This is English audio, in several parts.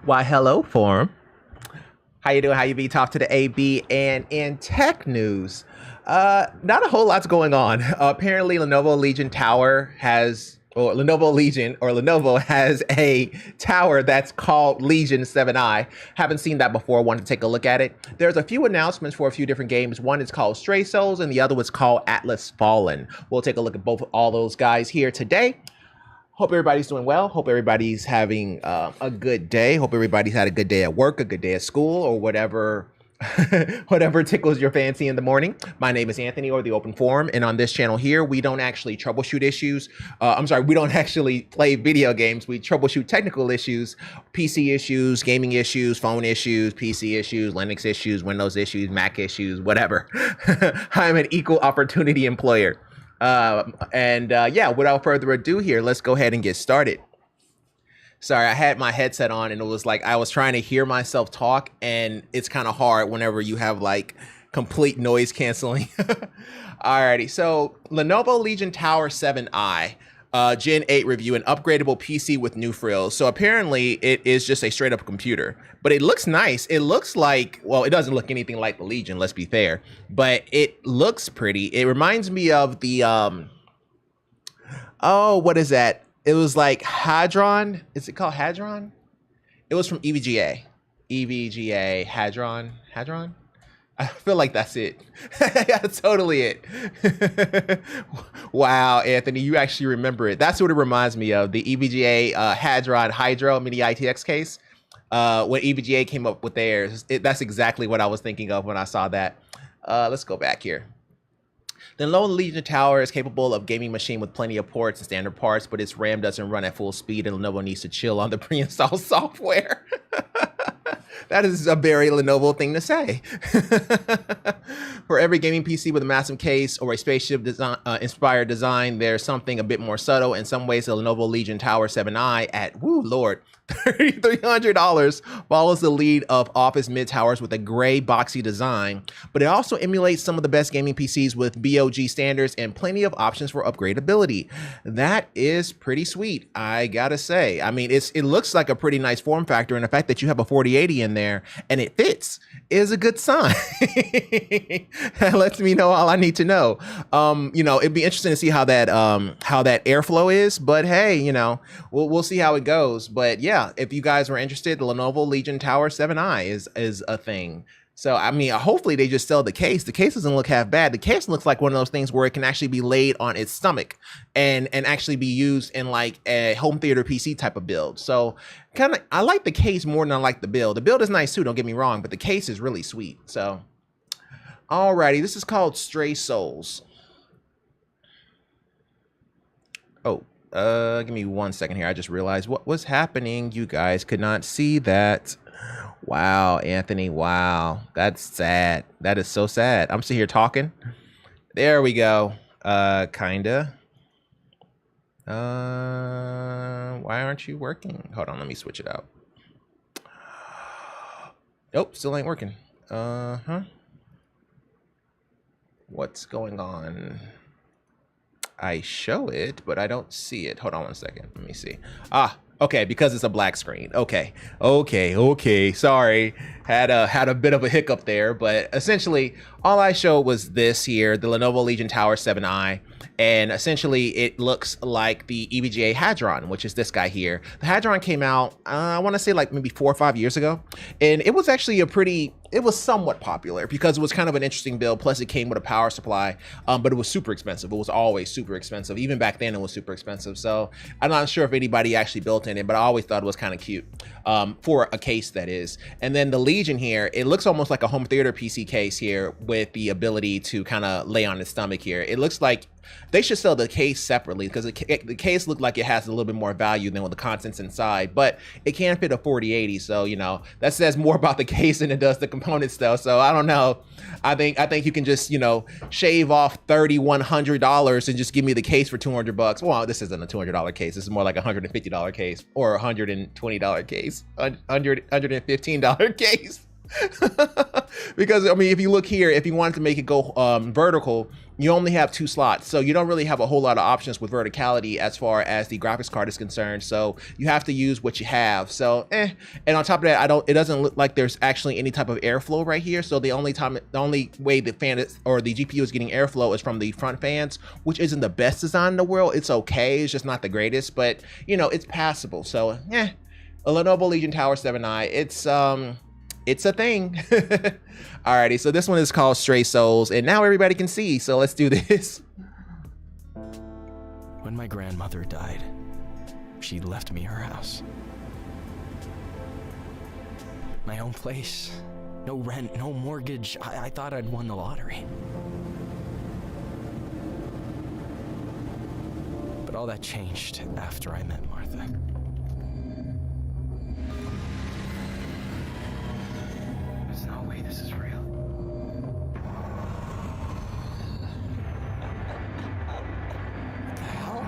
Why, hello, forum. How you doing? How you be? Talk to the AB. And in tech news, not a whole lot's going on. Apparently, Lenovo Legion Tower has, or Lenovo Legion, or Lenovo has a tower that's called Legion 7i. Haven't seen that before. Wanted to take a look at it. There's a few announcements for a few different games. One is called Stray Souls, and the other was called Atlas Fallen. We'll take a look at all those guys here today. Hope everybody's doing well. Hope everybody's having a good day. Hope everybody's had a good day at work, a good day at school, or whatever whatever tickles your fancy in the morning. My name is Anthony, or TheOpenForum, and on this channel here, we don't actually troubleshoot issues. We don't actually play video games. We troubleshoot technical issues, PC issues, gaming issues, phone issues, PC issues, Linux issues, Windows issues, Mac issues, whatever. I'm an equal opportunity employer. Yeah, without further ado here, let's go ahead and get started. Sorry, I had my headset on and it was like I was trying to hear myself talk, and it's kind of hard whenever you have like complete noise canceling. Alrighty, so Lenovo Legion Tower 7i, Gen 8 review, an upgradable PC with new frills. So apparently it is just a straight up computer, but it looks nice. It looks like, well, it doesn't look anything like the Legion, let's be fair, but it looks pretty. It reminds me of the, oh, what is that? It was like Hadron. Is it called Hadron? It was from EVGA. EVGA, Hadron. Hadron? I feel like that's it. That's totally it. Wow, Anthony, you actually remember it. That's what it reminds me of. The EVGA Hadron Hydro Mini ITX case. When EVGA came up with theirs, that's exactly what I was thinking of when I saw that. Let's go back here. The Lenovo Legion Tower is capable of gaming machine with plenty of ports and standard parts, but its RAM doesn't run at full speed, and Lenovo needs to chill on the pre-installed software. That is a very Lenovo thing to say. For every gaming PC with a massive case or a spaceship inspired design, there's something a bit more subtle. In some ways, the Lenovo Legion Tower 7i at, woo lord, $3,300 follows the lead of Office mid towers with a gray boxy design, but it also emulates some of the best gaming PCs with BOG standards and plenty of options for upgradability. That is pretty sweet, I gotta say. I mean, it looks like a pretty nice form factor, and the fact that you have a 4080 in there and it fits is a good sign. That lets me know all I need to know. It'd be interesting to see how that airflow is, but hey, we'll see how it goes. But yeah, if you guys were interested, the Lenovo Legion Tower 7i is a thing. So, I mean, hopefully they just sell the case. The case doesn't look half bad. The case looks like one of those things where it can actually be laid on its stomach and actually be used in like a home theater PC type of build. So I like the case more than I like the build. The build is nice too, don't get me wrong, but the case is really sweet. So, alrighty, this is called Stray Souls. Oh, give me 1 second here. I just realized what was happening. You guys could not see that. Wow, Anthony, wow. That's sad. That is so sad. I'm sitting here talking. There we go. Kinda. Why aren't you working? Hold on, let me switch it out. Nope, still ain't working. What's going on? I show it, but I don't see it. Hold on 1 second. Let me see. Okay, because it's a black screen. Okay. Sorry, had a bit of a hiccup there, but essentially all I showed was this here, the Lenovo Legion Tower 7i, and essentially it looks like the EVGA Hadron, which is this guy here. The Hadron came out, I want to say like maybe 4 or 5 years ago, and it was actually it was somewhat popular because it was kind of an interesting build. Plus it came with a power supply, but it was super expensive. It was always super expensive. Even back then it was super expensive. So I'm not sure if anybody actually built in it, but I always thought it was kind of cute for a case, that is. And then the Legion here, it looks almost like a home theater PC case here with the ability to kind of lay on its stomach here. It looks like they should sell the case separately because the case looked like it has a little bit more value than with the contents inside, but it can fit a 4080. So, that says more about the case than it does the components though. So I don't know. I think you can just, shave off $3,100 and just give me the case for $200. Well, this isn't a $200 case. This is more like a $150 case or a $120 case, $115 case. Because I mean, if you look here, if you wanted to make it go vertical, you only have 2 slots, so you don't really have a whole lot of options with verticality as far as the graphics card is concerned. So you have to use what you have. So and on top of that, it doesn't look like there's actually any type of airflow right here. So the only way the fan is, or the GPU is getting airflow is from the front fans, which isn't the best design in the world. It's okay, it's just not the greatest, but you know, it's passable. So a Lenovo Legion Tower 7i, it's a thing. Alrighty, so this one is called Stray Souls, and now everybody can see, so let's do this. When my grandmother died, she left me her house. My own place, no rent, no mortgage. I thought I'd won the lottery. But all that changed after I met Martha. There's no way this is real. What the hell?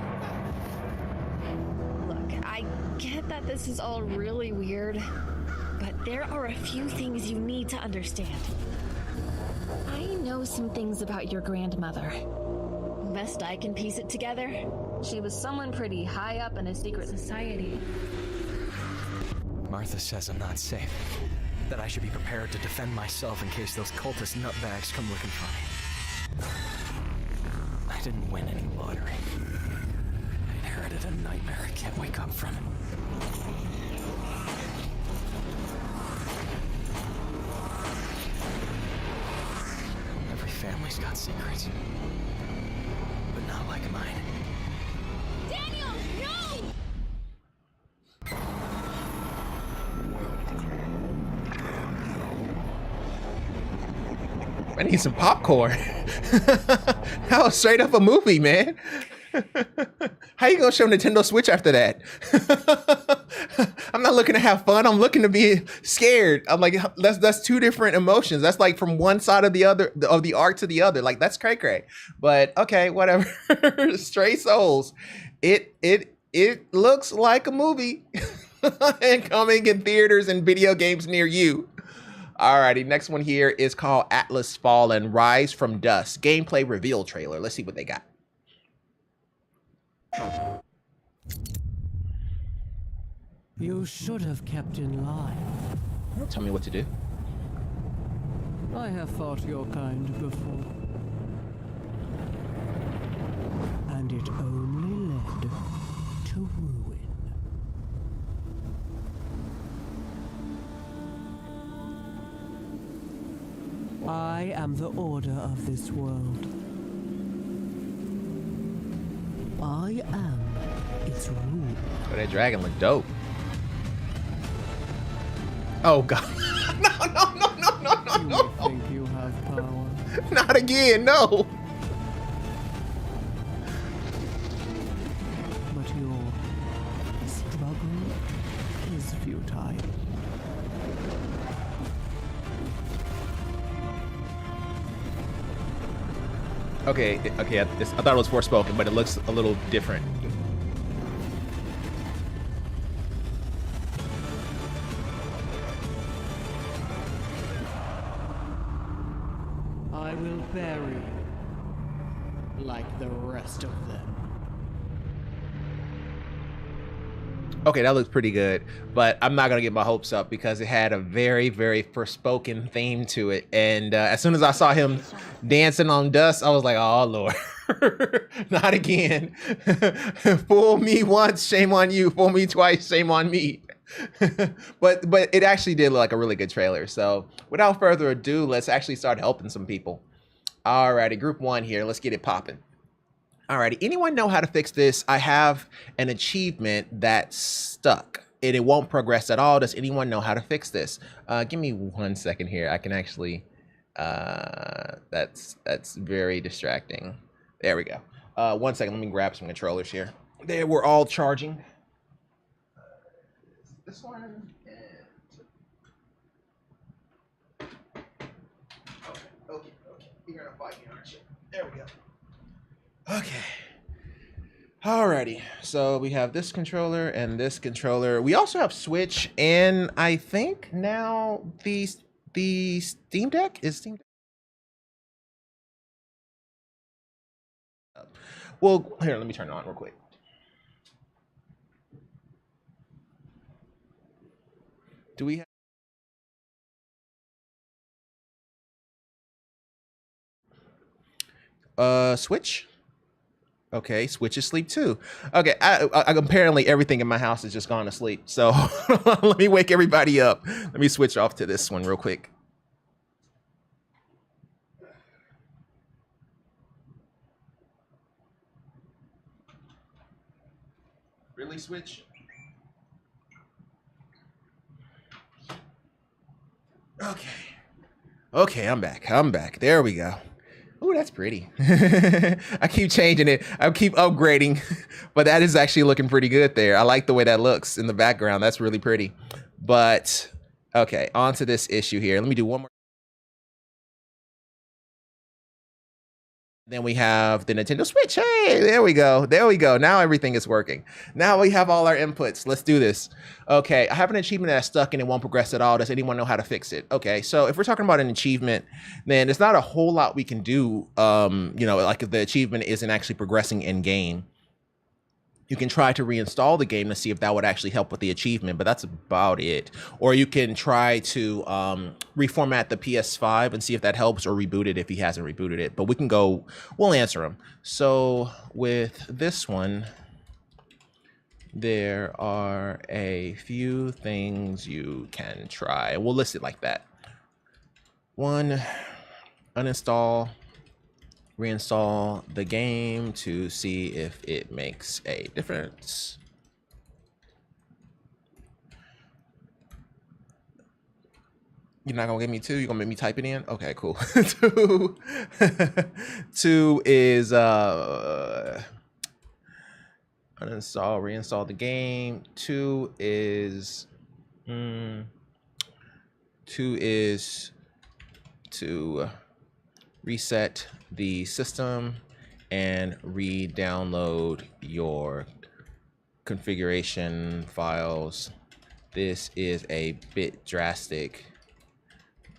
Look, I get that this is all really weird, but there are a few things you need to understand. I know some things about your grandmother. Best I can piece it together, she was someone pretty high up in a secret society. Martha says I'm not safe. That I should be prepared to defend myself in case those cultist nutbags come looking for me. I didn't win any lottery. I inherited a nightmare I can't wake up from. Every family's got secrets, but not like mine. Daniel, no! I need some popcorn. That was straight up a movie, man. How you gonna show Nintendo Switch after that? I'm not looking to have fun. I'm looking to be scared. I'm like, that's 2 different emotions. That's like from one side of the other of the arc to the other. Like that's cray cray. But okay, whatever. Stray Souls. It looks like a movie and coming in theaters and video games near you. Alrighty, next one here is called Atlas Fallen: Rise from Dust. Gameplay reveal trailer. Let's see what they got. You should have kept in line. Don't tell me what to do. I have fought your kind before. And it only led to ruin. I am the order of this world. I am its rule. Oh, that dragon look dope. Oh god. No. You think you have power? Not again, no. But your struggle is futile. Okay, I thought it was Forspoken, but it looks a little different. I will bury you like the rest of them. Okay, that looks pretty good, but I'm not gonna get my hopes up because it had a very, very Forspoken theme to it. And as soon as I saw him dancing on dust, I was like, oh Lord, not again. Fool me once, shame on you. Fool me twice, shame on me. but it actually did look like a really good trailer. So without further ado, let's actually start helping some people. Alrighty, group 1 here. Let's get it popping. Alrighty, anyone know how to fix this? I have an achievement that's stuck and it won't progress at all. Does anyone know how to fix this? Give me 1 second here. I can actually, that's very distracting. There we go. 1 second, let me grab some controllers here. There, we're all charging. This one and okay. You're gonna fight me, aren't you? There we go. Okay. Alrighty. So we have this controller and this controller. We also have Switch and I think now the Steam Deck is Steam. Well, here, let me turn it on real quick. Do we have Switch? Okay, Switch is asleep too. Okay, I apparently everything in my house has just gone to sleep. So let me wake everybody up. Let me switch off to this one real quick. Really, Switch? Okay. Okay, I'm back. I'm back. There we go. Ooh, that's pretty. I keep changing it. I keep upgrading, but that is actually looking pretty good there. I like the way that looks in the background. That's really pretty. But okay, on to this issue here. Let me do one more. Then we have the Nintendo Switch. Hey, there we go. There we go. Now everything is working. Now we have all our inputs. Let's do this. Okay, I have an achievement that's stuck and it won't progress at all. Does anyone know how to fix it? Okay, so if we're talking about an achievement, then there's not a whole lot we can do. You know, like if the achievement isn't actually progressing in game. You can try to reinstall the game to see if that would actually help with the achievement, but that's about it. Or you can try to reformat the PS5 and see if that helps, or reboot it if he hasn't rebooted it. But we can go, we'll answer them. So with this one, there are a few things you can try. And we'll list it like that. 1, uninstall, reinstall the game to see if it makes a difference. You're not gonna give me 2? You're gonna make me type it in? Okay, cool. 2, 2 is uninstall, reinstall the game. 2 is 2 is to reset the system and re-download your configuration files. This is a bit drastic,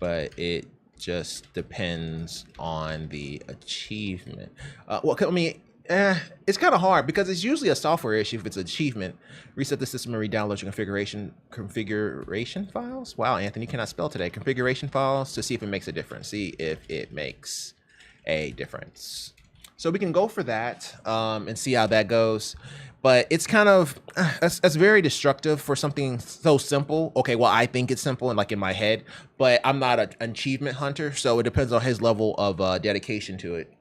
but it just depends on the achievement. Well, I mean, it's kind of hard because it's usually a software issue if it's an achievement. Reset the system and re-download your configuration files. Wow, Anthony, you cannot spell today. Configuration files to see if it makes a difference. See if it makes a difference. So we can go for that and see how that goes. But it's kind of, that's very destructive for something so simple. Okay, well, I think it's simple and like in my head, but I'm not an achievement hunter, so it depends on his level of dedication to it.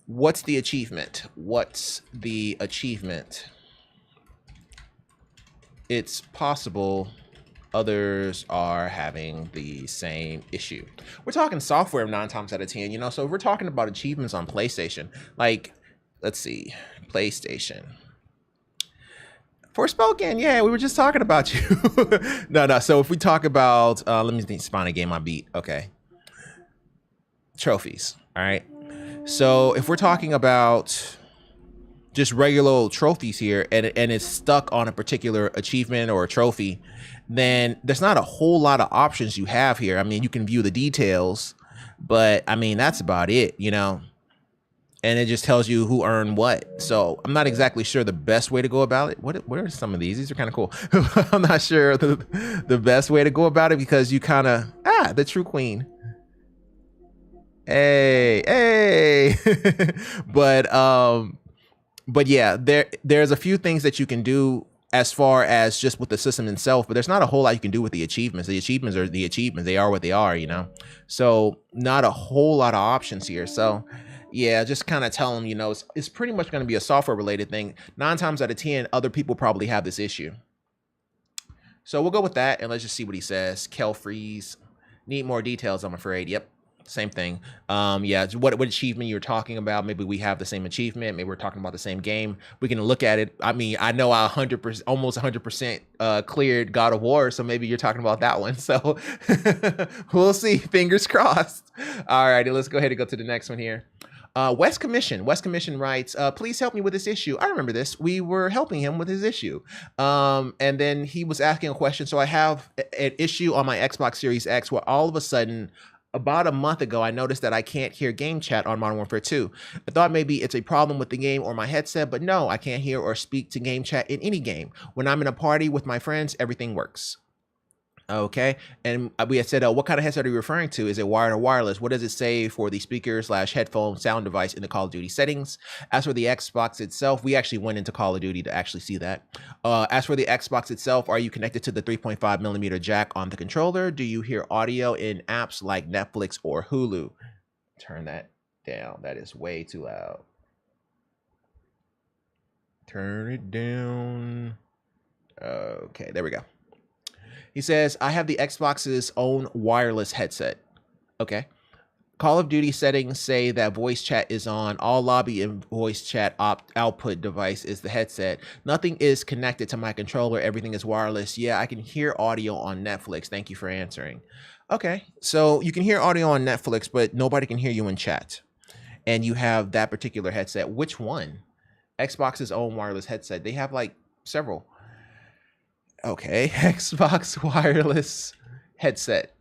What's the achievement? What's the achievement? It's possible others are having the same issue. We're talking software 9 times out of 10, you know, so if we're talking about achievements on PlayStation, like, let's see, PlayStation. Forspoken, yeah, we were just talking about you. No, so if we talk about, let me spawn a game I beat, okay. Trophies, all right. So if we're talking about just regular old trophies here and it's stuck on a particular achievement or a trophy, then there's not a whole lot of options you have here. I mean, you can view the details, but I mean, that's about it, you know, and it just tells you who earned what. So I'm not exactly sure the best way to go about it. What are some of these? These are kind of cool. I'm not sure the best way to go about it because you kind of, the true queen. Hey. But yeah, there's a few things that you can do as far as just with the system itself, but there's not a whole lot you can do with the achievements. The achievements are the achievements. They are what they are, you know? So not a whole lot of options here. So yeah, just kind of tell them, you know, it's pretty much going to be a software related thing. 9 times out of 10, other people probably have this issue. So we'll go with that and let's just see what he says. Kel Freeze. Need more details, I'm afraid. Yep. Same thing. Yeah, what achievement you're talking about? Maybe we have the same achievement. Maybe we're talking about the same game. We can look at it. I mean, I know I 100%, almost 100% cleared God of War, so maybe you're talking about that one. So we'll see. Fingers crossed. All righty, let's go ahead and go to the next one here. West Commission writes, please help me with this issue. I remember this. We were helping him with his issue. And then he was asking a question. So I have an issue on my Xbox Series X where all of a sudden About a month ago, I noticed that I can't hear game chat on Modern Warfare 2. I thought maybe it's a problem with the game or my headset, but no, I can't hear or speak to game chat in any game. When I'm in a party with my friends, everything works. Okay, and we had said, what kind of headset are you referring to? Is it wired or wireless? What does it say for the speaker/headphone sound device in the Call of Duty settings? As for the Xbox itself, we actually went into Call of Duty to actually see that. As for the Xbox itself, are you connected to the 3.5mm jack on the controller? Do you hear audio in apps like Netflix or Hulu? Turn that down. That is way too loud. Turn it down. Okay, there we go. He says, I have the Xbox's own wireless headset. Okay. Call of Duty settings say that voice chat is on. All lobby and voice chat output device is the headset. Nothing is connected to my controller. Everything is wireless. Yeah, I can hear audio on Netflix. Thank you for answering. Okay. So you can hear audio on Netflix, but nobody can hear you in chat. And you have that particular headset. Which one? Xbox's own wireless headset. They have like several. Okay, Xbox wireless headset.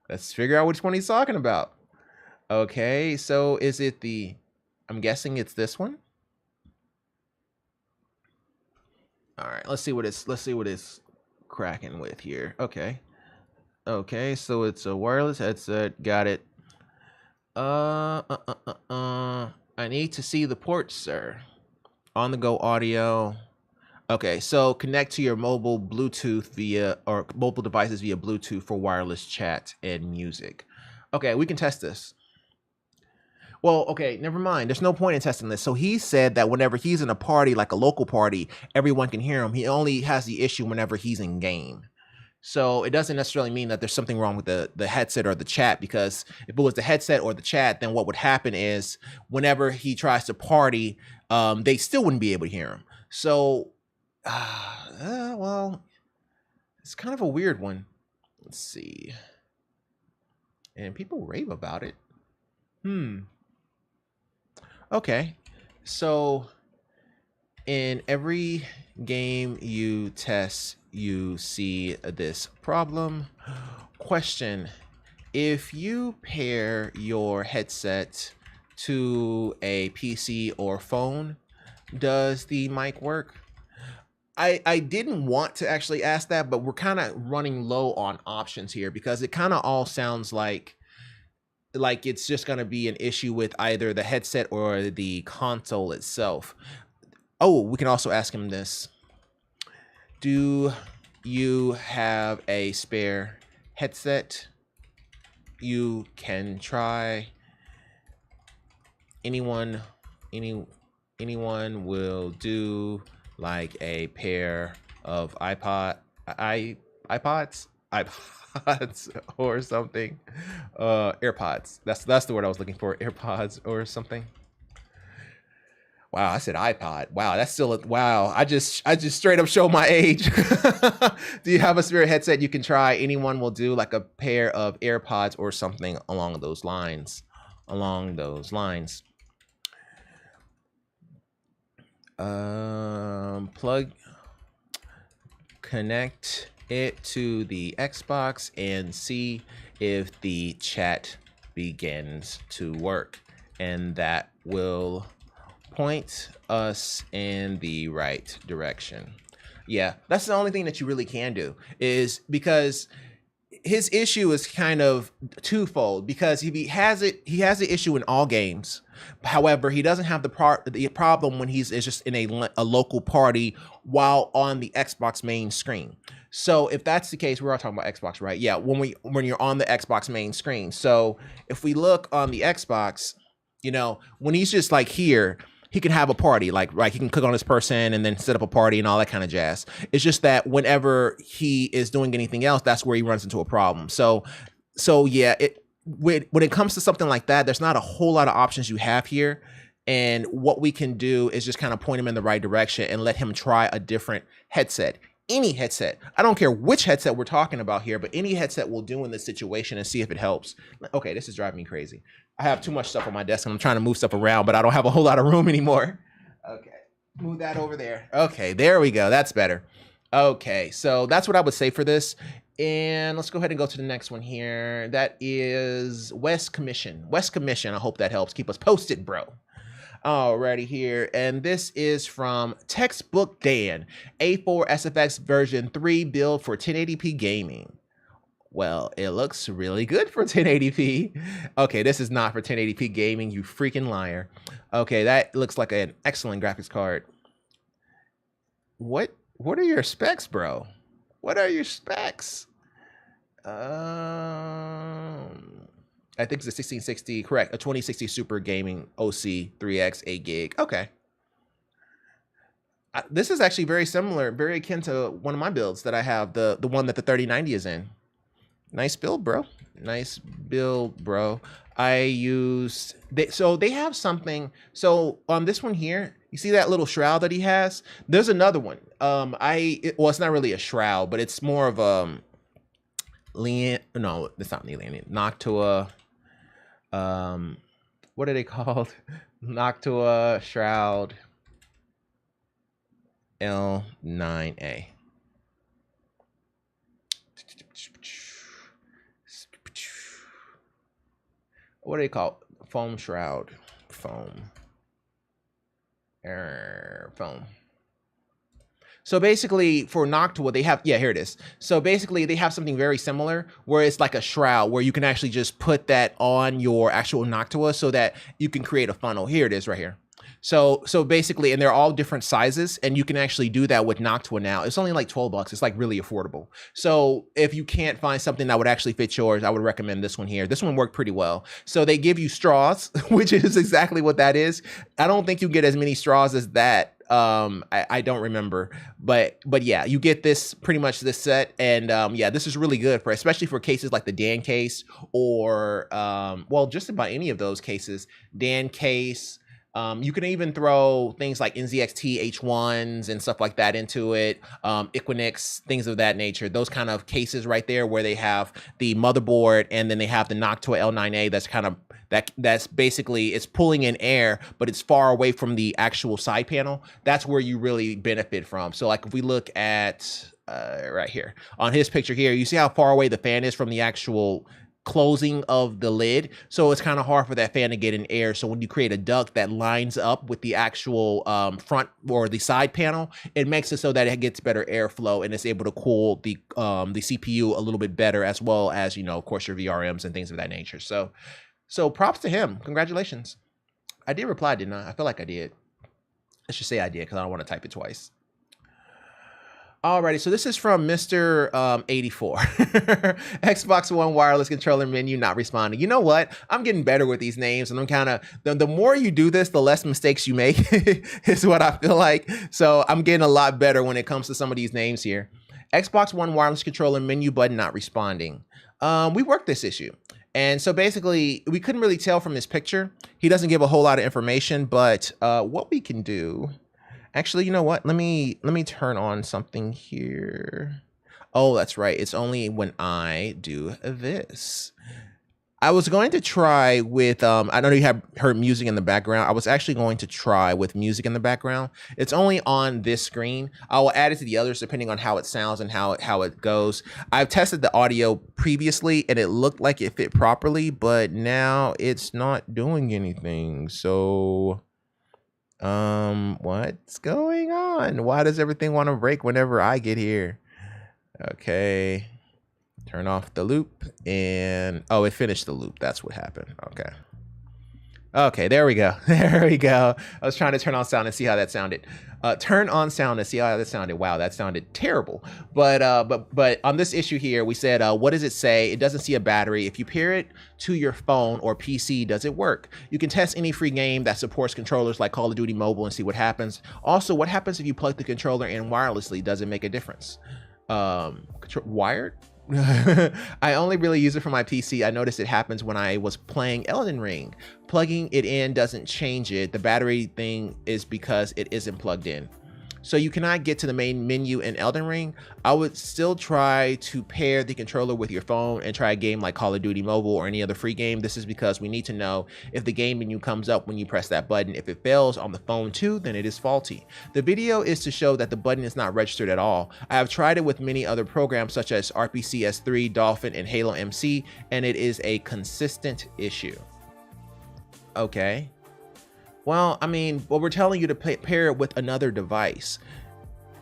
Let's figure out which one he's talking about. Okay, so is it the, I'm guessing it's this one. All right, let's see what it's cracking with here. Okay. Okay, so it's a wireless headset. Got it. I need to see the ports, sir. On the go audio. Okay, so connect to your mobile Bluetooth or mobile devices via Bluetooth for wireless chat and music. Okay, we can test this. Well, okay, never mind. There's no point in testing this. So he said that whenever he's in a party, like a local party, everyone can hear him. He only has the issue whenever he's in game. So it doesn't necessarily mean that there's something wrong with the headset or the chat, because if it was the headset or the chat, then what would happen is whenever he tries to party, they still wouldn't be able to hear him. So well, it's kind of a weird one. Let's see. And people rave about it. Okay. So in every game you test, you see this problem. Question: if you pair your headset to a PC or phone, does the mic work? I didn't want to actually ask that, but we're kind of running low on options here because it kind of all sounds like it's just going to be an issue with either the headset or the console itself. Oh, we can also ask him this. Do you have a spare headset? You can try. Anyone will do, like a pair of iPods or something. AirPods. That's the word I was looking for. AirPods or something. Wow, I said iPod. Wow, that's still wow. I just straight up show my age. Do you have a spare headset you can try? Anyone will do, like a pair of AirPods or something along those lines. Connect it to the Xbox and see if the chat begins to work, and that will point us in the right direction. Yeah, that's the only thing that you really can do, is because his issue is kind of twofold, because he has the issue in all games. However, he doesn't have the problem when he's just in a local party while on the Xbox main screen. So if that's the case, we're all talking about Xbox, right? Yeah, when you're on the Xbox main screen. So if we look on the Xbox, you know, when he's just like here, he can have a party, like, right, he can click on this person and then set up a party and all that kind of jazz. It's just that whenever he is doing anything else, that's where he runs into a problem. So yeah, when it comes to something like that, there's not a whole lot of options you have here. And what we can do is just kind of point him in the right direction and let him try a different headset. Any headset. I don't care which headset we're talking about here, but any headset will do in this situation and see if it helps. Okay, this is driving me crazy. I have too much stuff on my desk and I'm trying to move stuff around, but I don't have a whole lot of room anymore. Okay, move that over there. Okay, there we go. That's better. Okay, so that's what I would say for this. And let's go ahead and go to the next one here. That is West Commission. West Commission. I hope that helps. Keep us posted, bro. Alrighty here. And this is from Textbook Dan. A4 SFX version 3 build for 1080p gaming. Well, it looks really good for 1080p. Okay, this is not for 1080p gaming, you freaking liar. Okay, that looks like an excellent graphics card. What are your specs, bro? What are your specs? I think it's a 1660, correct, a 2060 Super Gaming OC 3X 8 gig. Okay. This is actually very similar, very akin to one of my builds that I have, the one that the 3090 is in. Nice build, bro. Nice build, bro. So they have something. So on this one here, you see that little shroud that he has? There's another one. Well, it's not really a shroud, but it's more of a no, it's not Noctua. What are they called? Noctua Shroud L9A. What do they call it? Foam shroud? Foam. Foam. So basically for Noctua, they have, yeah, here it is. So basically they have something very similar where it's like a shroud where you can actually just put that on your actual Noctua so that you can create a funnel. Here it is right here. So basically, and they're all different sizes, and you can actually do that with Noctua now. It's only like $12. It's like really affordable. So if you can't find something that would actually fit yours, I would recommend this one here. This one worked pretty well. So they give you straws, which is exactly what that is. I don't think you get as many straws as that. I don't remember, but yeah, you get this pretty much this set, and yeah, this is really good for, especially for cases like the Dan case, or well, just about any of those cases, Dan case. You can even throw things like NZXT H1s and stuff like that into it, Equinix, things of that nature. Those kind of cases right there where they have the motherboard and then they have the Noctua L9A that's kind of, that's basically, it's pulling in air, but it's far away from the actual side panel. That's where you really benefit from. So like if we look at right here on his picture here, you see how far away the fan is from the actual closing of the lid, so it's kind of hard for that fan to get in air. So when you create a duct that lines up with the actual front or the side panel, it makes it so that it gets better airflow and it's able to cool the CPU a little bit better, as well as, you know, of course, your VRMs and things of that nature. So props to him. Congratulations. I did reply, didn't I? I feel like I did. I should say I did because I don't want to type it twice. Alrighty, so this is from Mr. 84. Xbox One wireless controller menu not responding. You know what? I'm getting better with these names, and I'm kind of, the more you do this, the less mistakes you make is what I feel like. So I'm getting a lot better when it comes to some of these names here. Xbox One wireless controller menu button not responding. We worked this issue. And so basically, we couldn't really tell from his picture. He doesn't give a whole lot of information, but what we can do... Actually, you know what? Let me turn on something here. Oh, that's right. It's only when I do this. I was going to try with, I know you have heard music in the background. I was actually going to try with music in the background. It's only on this screen. I will add it to the others depending on how it sounds and how it goes. I've tested the audio previously and it looked like it fit properly, but now it's not doing anything. So... what's going on? Why does everything want to break whenever I get here? Okay, turn off the loop, and oh, it finished the loop. That's what happened. Okay, there we go. There we go. I was trying to turn on sound and see how that sounded. Turn on sound and see how that sounded. Wow, that sounded terrible. But on this issue here, we said, what does it say? It doesn't see a battery. If you pair it to your phone or PC, does it work? You can test any free game that supports controllers like Call of Duty Mobile and see what happens. Also, what happens if you plug the controller in wirelessly? Does it make a difference? Wired? I only really use it for my PC. I noticed it happens when I was playing Elden Ring. Plugging it in doesn't change it. The battery thing is because it isn't plugged in. So you cannot get to the main menu in Elden Ring. I would still try to pair the controller with your phone and try a game like Call of Duty Mobile or any other free game. This is because we need to know if the game menu comes up when you press that button. If it fails on the phone too, then it is faulty. The video is to show that the button is not registered at all. I have tried it with many other programs such as RPCS3, Dolphin, and Halo MC, and it is a consistent issue. Okay. Well, I mean, well, we're telling you to pair it with another device.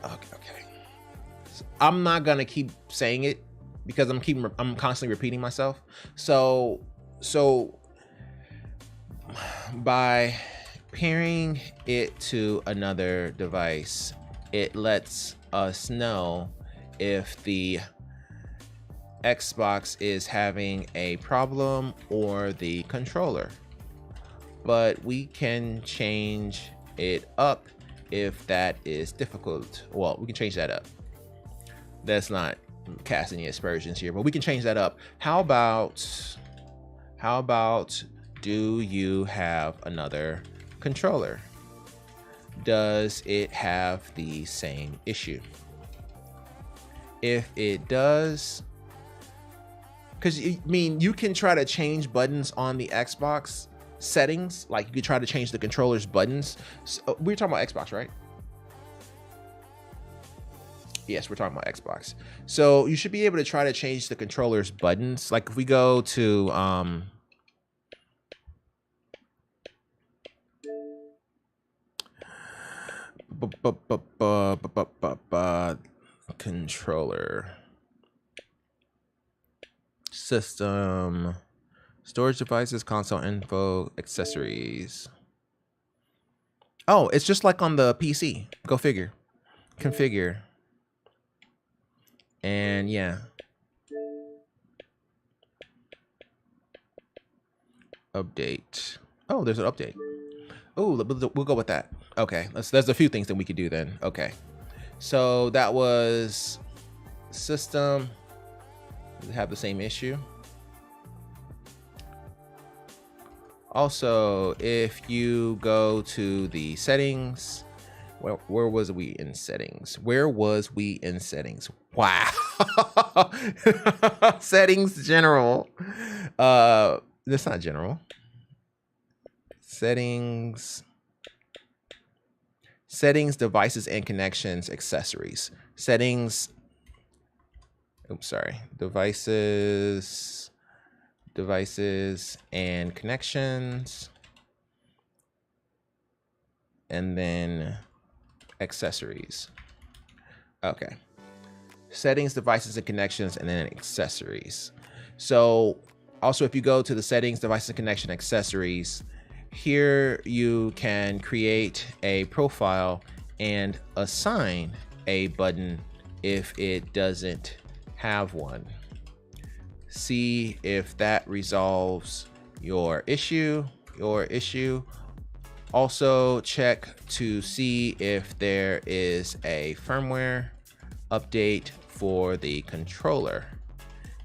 Okay. So I'm not gonna keep saying it because I'm constantly repeating myself. So by pairing it to another device, it lets us know if the Xbox is having a problem or the controller. But we can change it up if that is difficult. Well, we can change that up. That's not casting any aspersions here, but we can change that up. How about do you have another controller? Does it have the same issue? If it does, because I mean, you can try to change buttons on the Xbox settings, like you could try to change the controller's buttons. So, we're talking about Xbox, right? Yes, we're talking about Xbox. So you should be able to try to change the controller's buttons. Like if we go to controller system, storage devices, console info, accessories. Oh, it's just like on the PC. Go figure. Configure. And yeah. Update. Oh, there's an update. Oh, we'll go with that. Okay, there's a few things that we could do then. Okay. So that was system. Does it have the same issue? Also, if you go to the settings, where was we in settings? Where was we in settings? Wow. Settings general. That's not general. Settings, devices and connections, accessories. Settings. Oops, sorry. Devices and connections, and then accessories. Okay. Settings, devices and connections, and then accessories. So also, if you go to the settings, devices and connection, accessories, here you can create a profile and assign a button if it doesn't have one. See if that resolves your issue. Also check to see if there is a firmware update for the controller.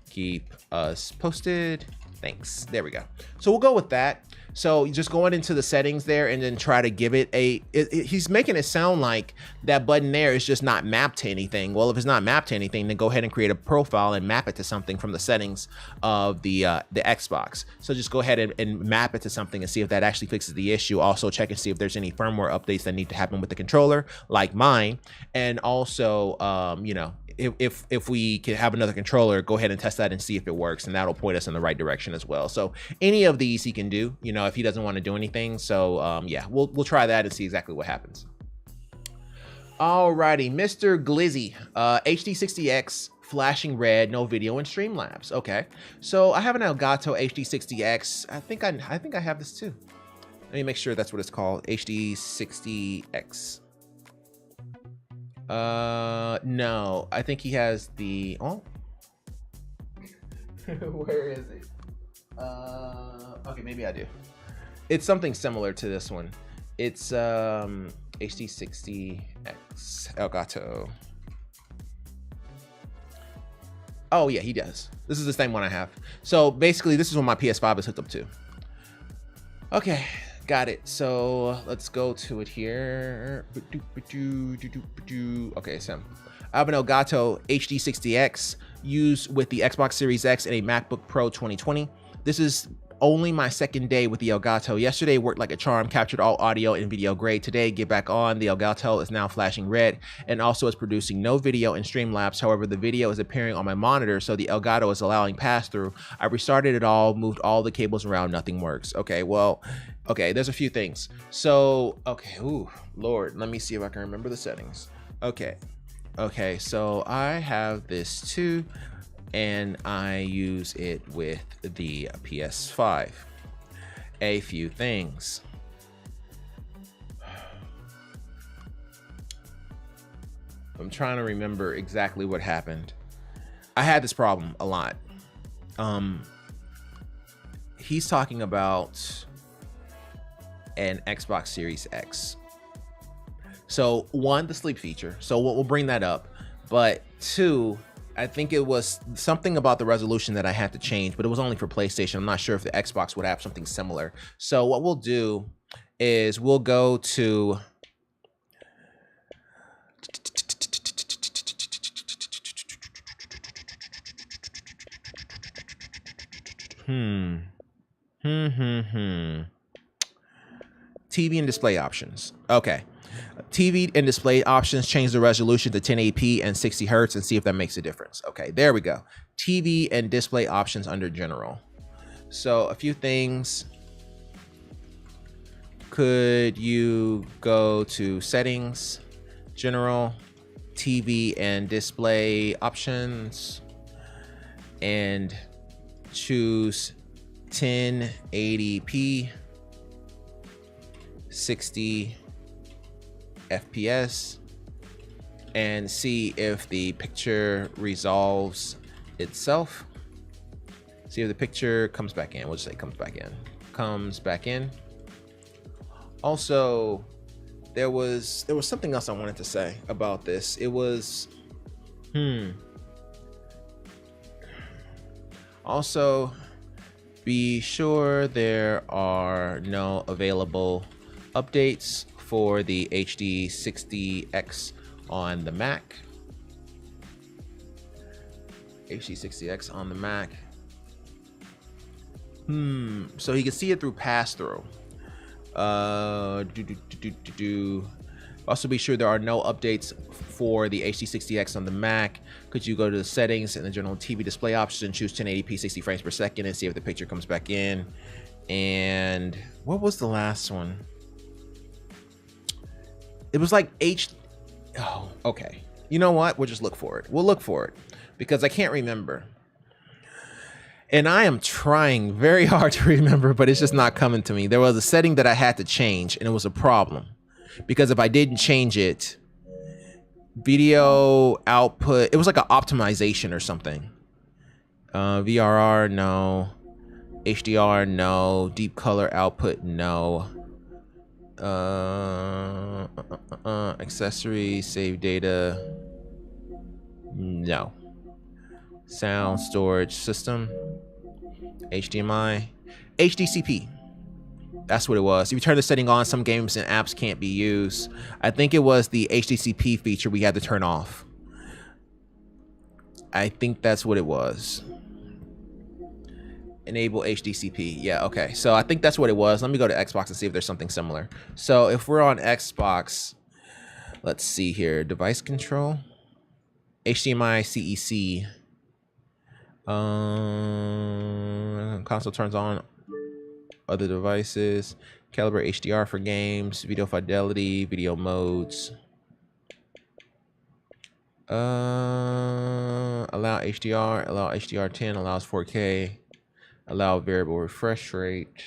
Keep us posted. Thanks. There we go. So we'll go with that. So just going into the settings there and then try to give it he's making it sound like that button there is just not mapped to anything. Well, if it's not mapped to anything, then go ahead and create a profile and map it to something from the settings of the Xbox. So just go ahead and map it to something and see if that actually fixes the issue. Also check and see if there's any firmware updates that need to happen with the controller, like mine. And also, you know, if we can have another controller, go ahead and test that and see if it works, and that'll point us in the right direction as well. So any of these he can do, you know, if he doesn't want to do anything. So yeah, we'll try that and see exactly what happens. Alrighty, Mr. Glizzy, HD60X flashing red, no video in Streamlabs. Okay, so I have an Elgato HD60X. I think I have this too. Let me make sure that's what it's called, HD60X. No, I think he has the, oh, where is it? Okay, maybe I do. It's something similar to this one. It's HD60X Elgato. Oh yeah, he does. This is the same one I have. So basically this is what my PS5 is hooked up to. Okay, got it. So let's go to it here. Okay, so I have an Elgato HD60X used with the Xbox Series X and a MacBook Pro 2020. This is only my second day with the Elgato. Yesterday worked like a charm, captured all audio and video grade. Today, get back on. The Elgato is now flashing red and also is producing no video in Streamlabs. However, the video is appearing on my monitor, so the Elgato is allowing pass-through. I restarted it all, moved all the cables around, nothing works. Okay, well, okay, there's a few things. So, okay, ooh, Lord, let me see if I can remember the settings. Okay, so I have this too, and I use it with the PS5. A few things. I'm trying to remember exactly what happened. I had this problem a lot. He's talking about an Xbox Series X. So one, the sleep feature. So we'll bring that up. But two, I think it was something about the resolution that I had to change, but it was only for PlayStation. I'm not sure if the Xbox would have something similar. So what we'll do is we'll go to TV and display options. Okay. TV and display options, change the resolution to 1080p and 60 hertz and see if that makes a difference. Okay, there we go. TV and display options under general. So a few things. Could you go to settings, general, TV and display options, and choose 1080p, 60 FPS, and see if the picture resolves itself. See if the picture comes back in. We'll just say comes back in. Also, there was something else I wanted to say about this. It was also, be sure there are no available updates for the HD60X on the Mac. HD60X on the Mac. So you can see it through pass-through. Also be sure there are no updates for the HD60X on the Mac. Could you go to the settings and the general TV display options and choose 1080p 60 frames per second and see if the picture comes back in. And what was the last one? It was like oh, okay. You know what? We'll just look for it. We'll look for it because I can't remember. And I am trying very hard to remember, but it's just not coming to me. There was a setting that I had to change and it was a problem because if I didn't change it, video output, it was like an optimization or something. VRR, no. HDR, no. Deep color output, no. Accessories, save data, no. Sound storage system, HDMI, HDCP. That's what it was. If you turn the setting on, some games and apps can't be used. I think it was the HDCP feature we had to turn off. I think that's what it was. Enable HDCP. Yeah, okay. So I think that's what it was. Let me go to Xbox and see if there's something similar. So if we're on Xbox, let's see here. Device control. HDMI CEC. Console turns on other devices. Calibrate HDR for games. Video fidelity. Video modes. Allow HDR. Allow HDR10. Allows 4K. Allow variable refresh rate.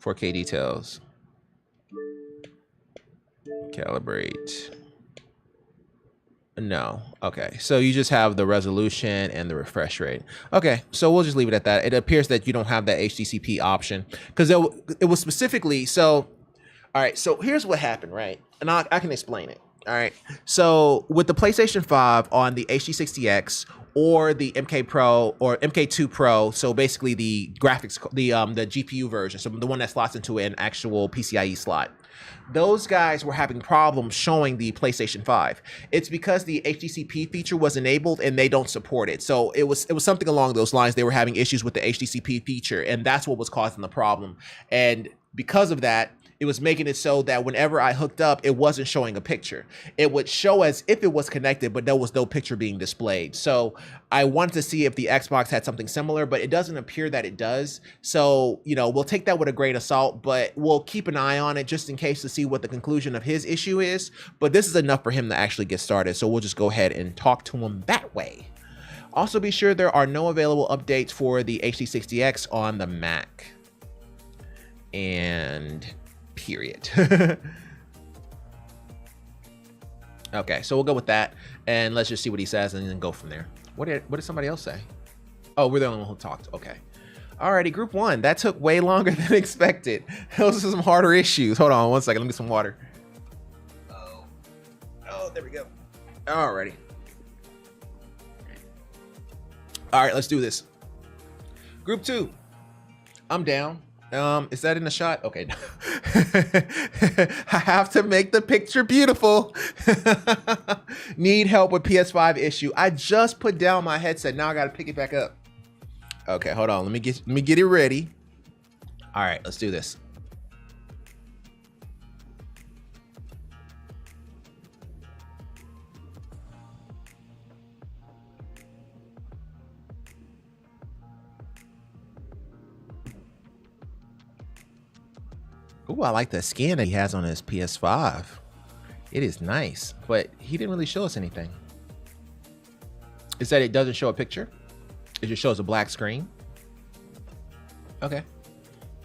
4K details. Calibrate. No. Okay. So you just have the resolution and the refresh rate. Okay. So we'll just leave it at that. It appears that you don't have that HDCP option because it was specifically. So, all right. So here's what happened, right? And I can explain it. All right. So with the PlayStation 5 on the HD60X or the MK Pro or MK2 Pro, so basically the graphics, the GPU version, so the one that slots into an actual PCIe slot, those guys were having problems showing the PlayStation 5. It's because the HDCP feature was enabled and they don't support it. So it was something along those lines. They were having issues with the HDCP feature, and that's what was causing the problem. And because of that, it was making it so that whenever I hooked up, it wasn't showing a picture. It would show as if it was connected, but there was no picture being displayed. So I wanted to see if the Xbox had something similar, but it doesn't appear that it does. So, you know, we'll take that with a grain of salt, but we'll keep an eye on it just in case to see what the conclusion of his issue is. But this is enough for him to actually get started. So we'll just go ahead and talk to him that way. Also, be sure there are no available updates for the HD60X on the Mac. And period. Okay, so we'll go with that, and let's just see what he says and then go from there. What did somebody else say? Oh, we're the only one who talked. Okay. Alrighty, group one. That took way longer than expected. Those are some harder issues. Hold on one second. Let me get some water. Oh, there we go. Alrighty. All right, let's do this. Group two. I'm down. Is that in the shot? Okay. I have to make the picture beautiful. Need help with PS5 issue. I just put down my headset. Now I got to pick it back up. Okay, hold on. Let me get it ready. All right, let's do this. Ooh, I like the skin that he has on his PS5. It is nice, but he didn't really show us anything. Is that it doesn't show a picture? It just shows a black screen. Okay.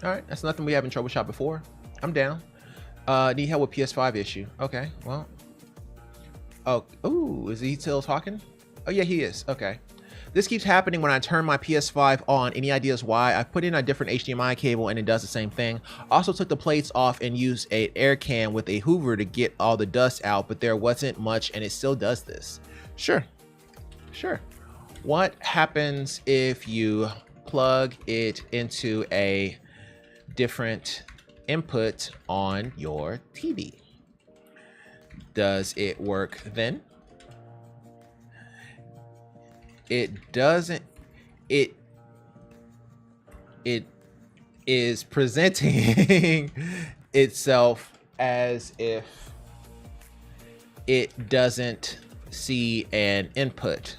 All right, that's nothing we haven't troubleshot before. I'm down. Need help with PS5 issue. Okay, well. Oh, ooh, is he still talking? Oh yeah, he is. Okay. This keeps happening when I turn my PS5 on. Any ideas why? I put in a different HDMI cable and it does the same thing. Also took the plates off and used an air can with a Hoover to get all the dust out, but there wasn't much and it still does this. Sure. What happens if you plug it into a different input on your TV? Does it work then? It doesn't. It is presenting itself as if it doesn't see an input.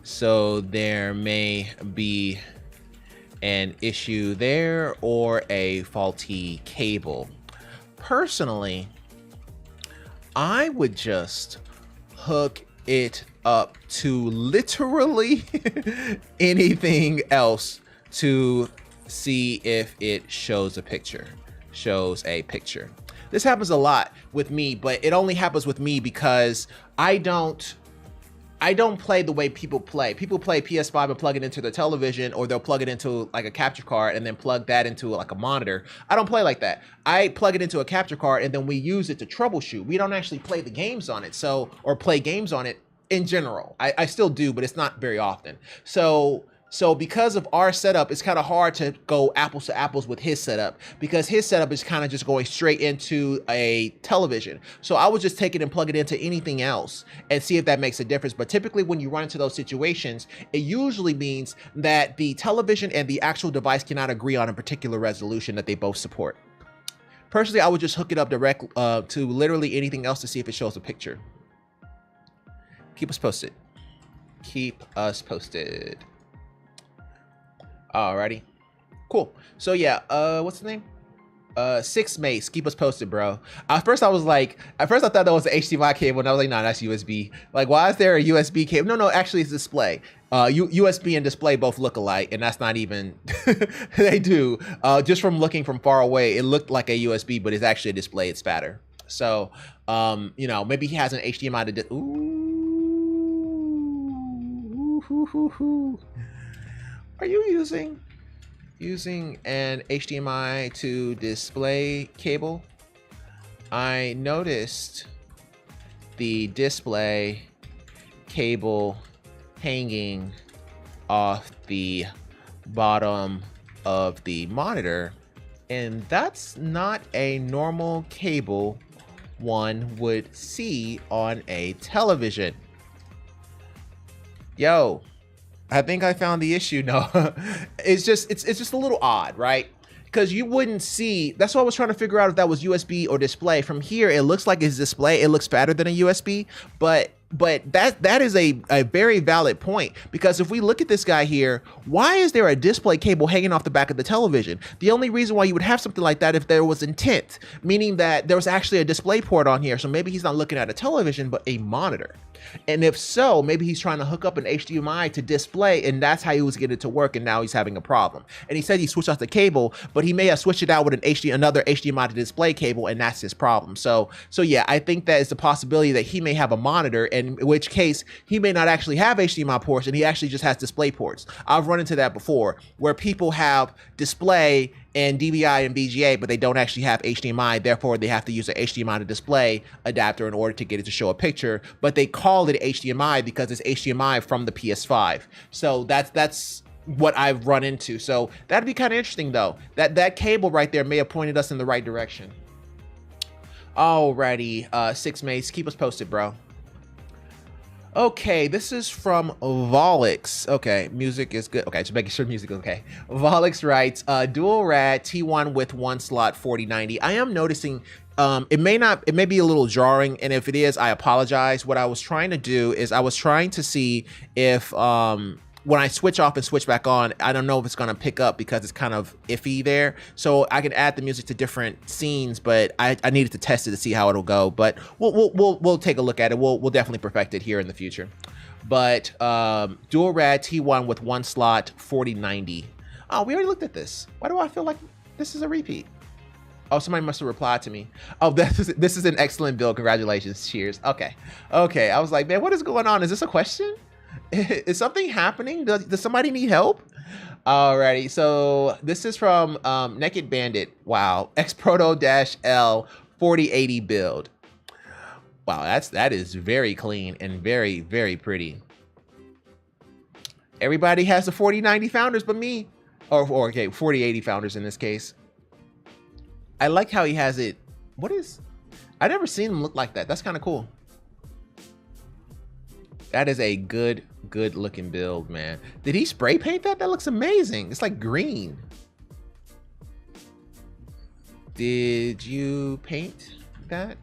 So there may be an issue there or a faulty cable. Personally, I would just hook it up to literally anything else to see if it shows a picture. This happens a lot with me, but it only happens with me because I don't play the way people play. People play PS5 and plug it into their television, or they'll plug it into like a capture card and then plug that into like a monitor. I don't play like that. I plug it into a capture card and then we use it to troubleshoot. We don't actually play the games on it, or play games on it in general. I still do, but it's not very often. So because of our setup, it's kind of hard to go apples to apples with his setup, because his setup is kind of just going straight into a television. So I would just take it and plug it into anything else and see if that makes a difference. But typically when you run into those situations, it usually means that the television and the actual device cannot agree on a particular resolution that they both support. Personally, I would just hook it up direct to literally anything else to see if it shows a picture. Keep us posted. Alrighty, cool. So yeah, what's the name? Six Mace. Keep us posted, bro. At first I thought that was an HDMI cable, and I was like, nah, that's USB. Like, why is there a USB cable? No, actually it's display. USB and display both look alike, and that's not even. They do. Just from looking from far away, it looked like a USB, but it's actually a display. It's fatter. So, you know, maybe he has an HDMI to. Ooh. Are you using an HDMI to display cable? I noticed the display cable hanging off the bottom of the monitor, and that's not a normal cable one would see on a television. Yo, I think I found the issue. No, it's just a little odd, right? Because you wouldn't see, that's what I was trying to figure out if that was USB or display. From here, it looks like it's display. It looks fatter than a USB, but that is a very valid point, because if we look at this guy here, why is there a display cable hanging off the back of the television? The only reason why you would have something like that if there was intent, meaning that there was actually a display port on here. So maybe he's not looking at a television, but a monitor. And if so, maybe he's trying to hook up an HDMI to display, and that's how he was getting it to work, and now he's having a problem. And he said he switched out the cable, but he may have switched it out with another HDMI to display cable, and that's his problem. So yeah, I think that is the possibility that he may have a monitor, in which case he may not actually have HDMI ports, and he actually just has display ports. I've run into that before, where people have display and DVI and VGA, but they don't actually have HDMI. Therefore, they have to use an HDMI to display adapter in order to get it to show a picture, but they call it HDMI because it's HDMI from the PS5. So that's what I've run into. So that'd be kind of interesting though. That cable right there may have pointed us in the right direction. Alrighty, Six Mace, keep us posted, bro. Okay, this is from Volix. Okay, music is good. Okay, just making sure music is okay. Volix writes, dual rad T1 with 1 slot 4090. I am noticing it may be a little jarring, and if it is, I apologize. What I was trying to do is I was trying to see if when I switch off and switch back on, I don't know if it's gonna pick up because it's kind of iffy there. So I can add the music to different scenes, but I needed to test it to see how it'll go. But we'll take a look at it. We'll definitely perfect it here in the future. But dual rad T1 with 1 slot 4090. Oh, we already looked at this. Why do I feel like this is a repeat? Oh, somebody must have replied to me. Oh, this is an excellent build. Congratulations. Cheers. Okay. I was like, man, what is going on? Is this a question? Is something happening? Does somebody need help? Alrighty, so this is from Naked Bandit. Wow, Xproto-L 4080 build. Wow, that is very clean and very, very pretty. Everybody has the 4090 founders but me. Or okay, 4080 founders in this case. I like how he has it. I never seen him look like that. That's kind of cool. That is a good looking build, man. Did he spray paint that? That looks amazing. It's like green. Did you paint that?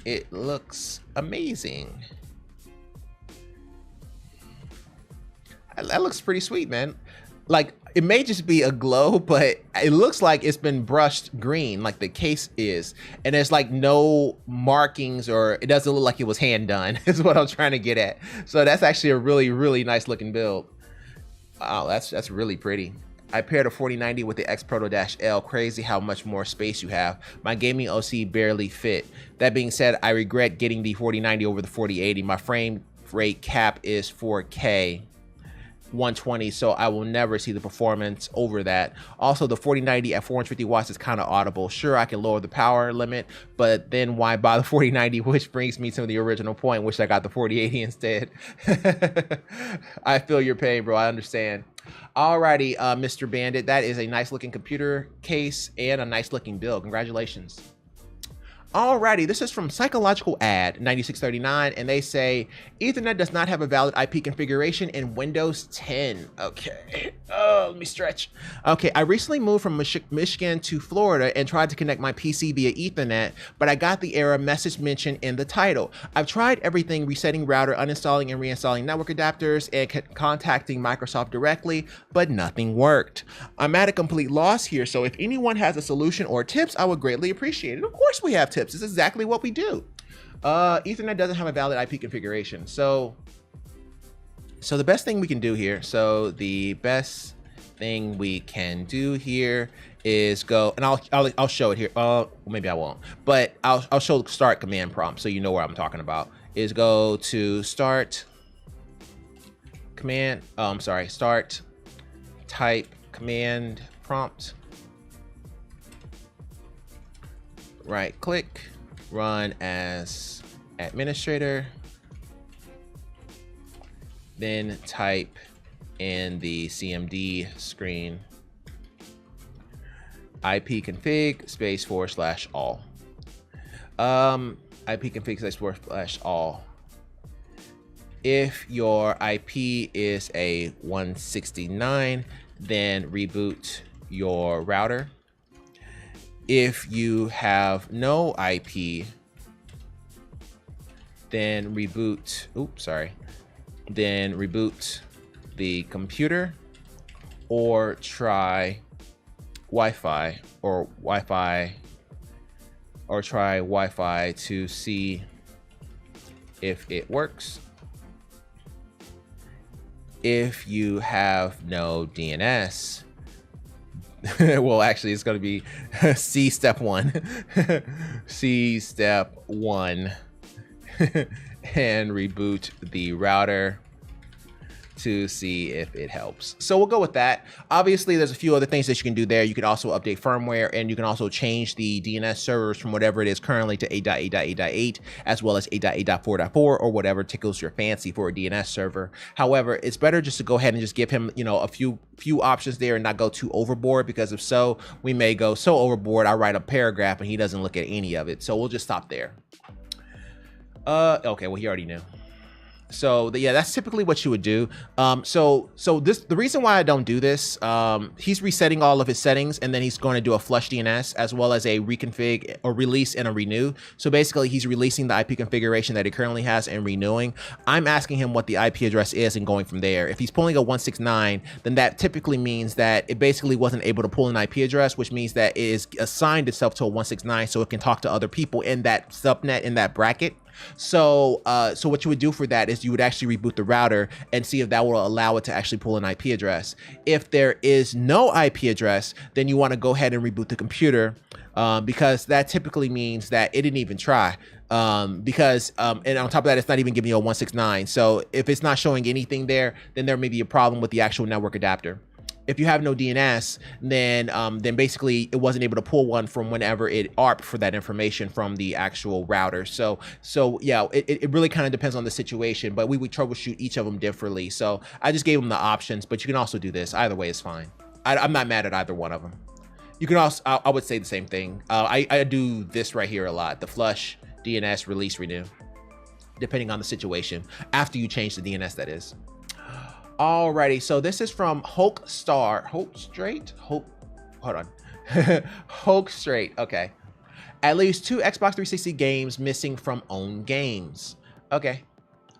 It looks amazing. That looks pretty sweet, man. Like, it may just be a glow, but it looks like it's been brushed green, like the case is. And there's like no markings, or it doesn't look like it was hand done, is what I'm trying to get at. So that's actually a really, really nice looking build. Wow, that's really pretty. I paired a 4090 with the Xproto-L. Crazy how much more space you have. My gaming OC barely fit. That being said, I regret getting the 4090 over the 4080. My frame rate cap is 4K. 120, so I will never see the performance over that. Also, the 4090 at 450 watts is kind of audible. Sure, I can lower the power limit, but then why buy the 4090? Which brings me to the original point, which I got the 4080 instead. I feel your pain, bro. I understand. Alrighty, Mr. Bandit, that is a nice looking computer case and a nice looking build. Congratulations. Alrighty, this is from Psychological Ad 9639, and they say Ethernet does not have a valid IP configuration in Windows 10. Okay, oh, let me stretch. Okay, I recently moved from Michigan to Florida and tried to connect my PC via Ethernet, but I got the error message mentioned in the title. I've tried everything, resetting router, uninstalling and reinstalling network adapters, and contacting Microsoft directly, but nothing worked. I'm at a complete loss here, so if anyone has a solution or tips, I would greatly appreciate it. Of course we have tips. This is exactly what we do. Ethernet doesn't have a valid IP configuration. So the best thing we can do here, is go, and I'll show it here. Maybe I won't, but I'll show the start command prompt so you know what I'm talking about. Is go to start command, start, type command prompt, right click, run as administrator, then type in the CMD screen ipconfig /all. ipconfig /all. If your IP is a 169, then reboot your router. If you have no IP, then reboot, then reboot the computer, or try Wi-Fi to see if it works. If you have no DNS, well, actually, it's going to be C step 1. C step 1 and reboot the router to see if it helps. So we'll go with that. Obviously, there's a few other things that you can do there. You can also update firmware, and you can also change the DNS servers from whatever it is currently to 8.8.8.8, as well as 8.8.4.4, or whatever tickles your fancy for a DNS server. However, it's better just to go ahead and just give him, a few options there and not go too overboard, because if so, we may go so overboard, I write a paragraph and he doesn't look at any of it. So we'll just stop there. Okay, well, he already knew. So yeah, that's typically what you would do. The reason why I don't do this, he's resetting all of his settings, and then he's going to do a flush DNS as well as a reconfig or release and a renew. So basically he's releasing the IP configuration that he currently has and renewing. I'm asking him what the IP address is and going from there. If he's pulling a 169, then that typically means that it basically wasn't able to pull an IP address, which means that it is assigned itself to a 169 so it can talk to other people in that subnet, in that bracket. So what you would do for that is you would actually reboot the router and see if that will allow it to actually pull an IP address. If there is no IP address, then you want to go ahead and reboot the computer, because that typically means that it didn't even try. And on top of that, it's not even giving you a 169. So if it's not showing anything there, then there may be a problem with the actual network adapter. If you have no DNS, then basically it wasn't able to pull one from whenever it ARP for that information from the actual router. So yeah, it really kind of depends on the situation, but we would troubleshoot each of them differently. So I just gave them the options, but you can also do this. Either way is fine. I'm not mad at either one of them. You can also, I would say the same thing. I do this right here a lot, the flush, DNS, release, renew, depending on the situation, after you change the DNS, that is. Alrighty, so this is from Hoke Straight. Okay. At least 2 Xbox 360 games missing from own games. Okay.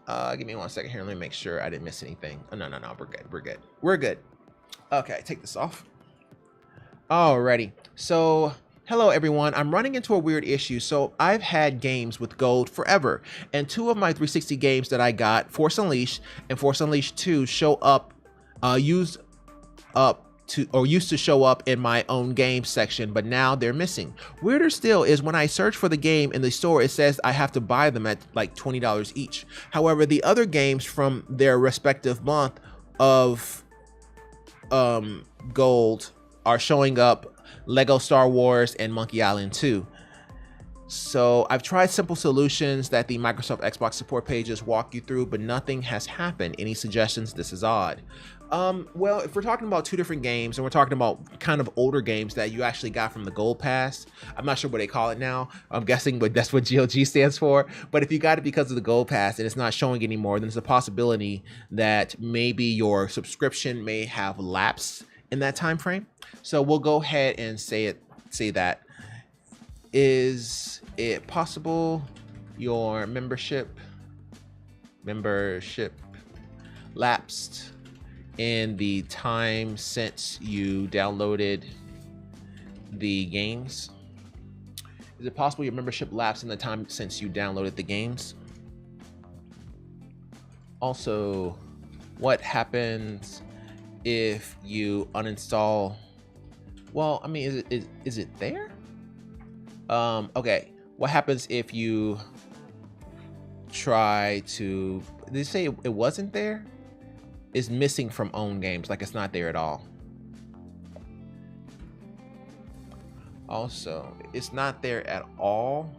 Give me 1 second here. Let me make sure I didn't miss anything. Oh, no. We're good. Okay, take this off. Alrighty. So, hello everyone. I'm running into a weird issue. So I've had games with gold forever, and 2 of my 360 games that I got, Force Unleashed and Force Unleashed 2, used to show up in my own game section, but now they're missing. Weirder still is when I search for the game in the store, it says I have to buy them at like $20 each. However, the other games from their respective month of gold are showing up: Lego Star Wars and Monkey Island 2. So I've tried simple solutions that the Microsoft Xbox support pages walk you through, but nothing has happened. Any suggestions? This is odd. Well, if we're talking about 2 different games, and we're talking about kind of older games that you actually got from the Gold Pass, I'm not sure what they call it now. I'm guessing, but that's what GOG stands for. But if you got it because of the Gold Pass and it's not showing anymore, then there's a possibility that maybe your subscription may have lapsed in that time frame. So we'll go ahead and say that. Is it possible your membership lapsed in the time since you downloaded the games? Is it possible your membership lapsed in the time since you downloaded the games? Also, what happens if you uninstall? Well, I mean, is it there? Okay, what happens if you try to, did they say it wasn't there? It's missing from own games, like it's not there at all. Also, it's not there at all.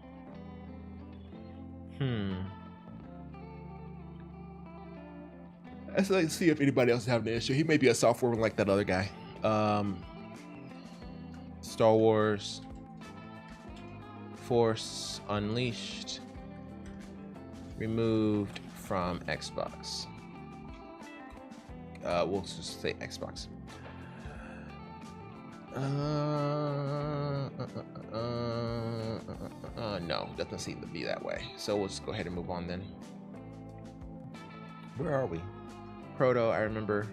Let's see if anybody else is having an issue. He may be a software one like that other guy. Star Wars Force Unleashed removed from Xbox. We'll just say Xbox. No, doesn't seem to be that way. So we'll just go ahead and move on then. Where are we? Proto, I remember.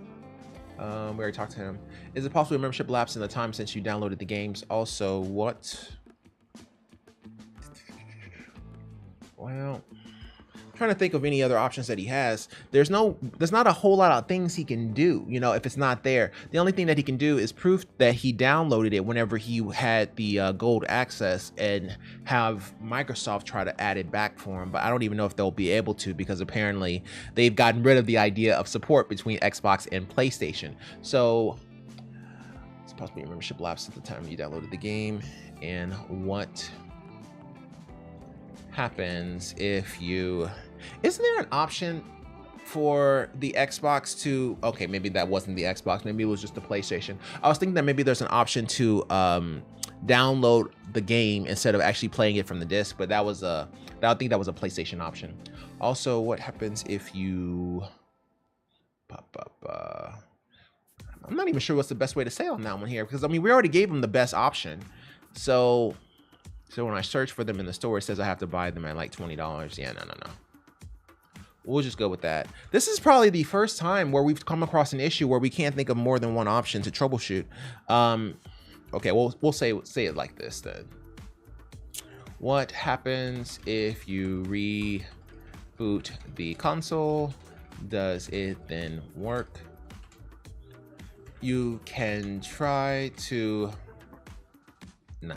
We already talked to him. Is it possible membership lapse in the time since you downloaded the games? Also, what? Well, I'm trying to think of any other options that he has. There's not a whole lot of things he can do, you know, if it's not there. The only thing that he can do is prove that he downloaded it whenever he had the gold access and have Microsoft try to add it back for him. But I don't even know if they'll be able to, because apparently they've gotten rid of the idea of support between Xbox and PlayStation. So it's possibly a membership lapse at the time you downloaded the game. And what happens if you... Isn't there an option for the Xbox to... Okay, maybe that wasn't the Xbox. Maybe it was just the PlayStation. I was thinking that maybe there's an option to download the game instead of actually playing it from the disc, but I think that was a PlayStation option. Also, what happens if you... I'm not even sure what's the best way to say on that one here, because I mean, we already gave him the best option. So when I search for them in the store, it says I have to buy them at like $20. Yeah, no. We'll just go with that. This is probably the first time where we've come across an issue where we can't think of more than one option to troubleshoot. Okay, we'll say it like this then. What happens if you reboot the console? Does it then work? You can try to... Nah.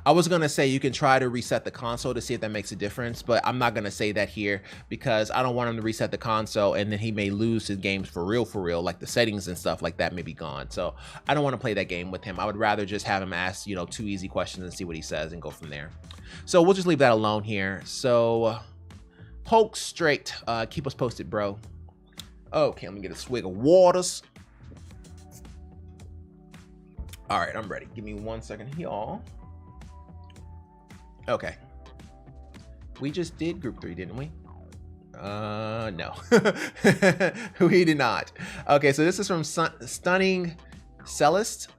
I was gonna say you can try to reset the console to see if that makes a difference, but I'm not gonna say that here because I don't want him to reset the console and then he may lose his games for real, like the settings and stuff like that may be gone. So I don't want to play that game with him. I would rather just have him ask, you know, 2 easy questions and see what he says and go from there. So we'll just leave that alone here. So Hulk straight, keep us posted, bro. Okay, let me get a swig of waters. All right, I'm ready. Give me 1 second, y'all. Okay. We just did group 3, didn't we? No. We did not. Okay, so this is from Stunning Celeste.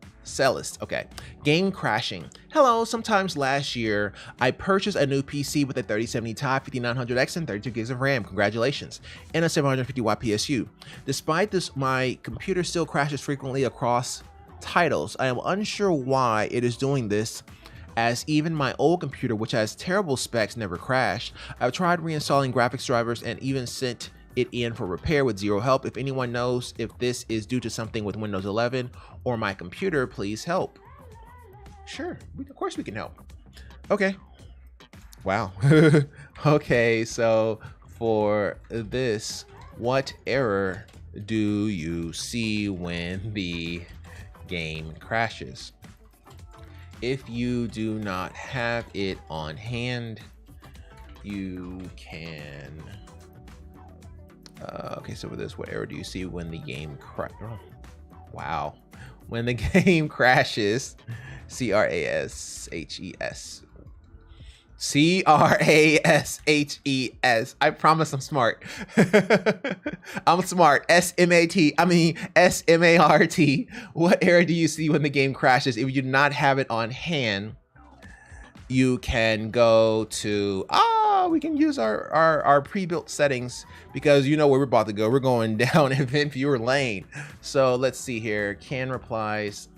Okay. Game crashing. Hello, sometimes last year, I purchased a new PC with a 3070 Ti 5900X and 32 gigs of RAM. Congratulations. And a 750 watt PSU. Despite this, my computer still crashes frequently across titles. I am unsure why it is doing this, as even my old computer, which has terrible specs, never crashed. I've tried reinstalling graphics drivers and even sent it in for repair with zero help. If anyone knows if this is due to something with Windows 11 or my computer, please help. Sure, of course we can help. Okay. Wow. Okay, so for this, what error do you see when the game crashes? If you do not have it on hand, you can... okay, so for this, what error do you see when the game crashes? Oh, wow. When the game crashes, C-R-A-S-H-E-S. C-R-A-S-H-E-S. I promise I'm smart. I'm smart. S-M-A-T. I mean, S-M-A-R-T. What error do you see when the game crashes? If you do not have it on hand, you can go to... we can use our pre-built settings because you know where we're about to go. We're going down event viewer lane. So let's see here. Can replies.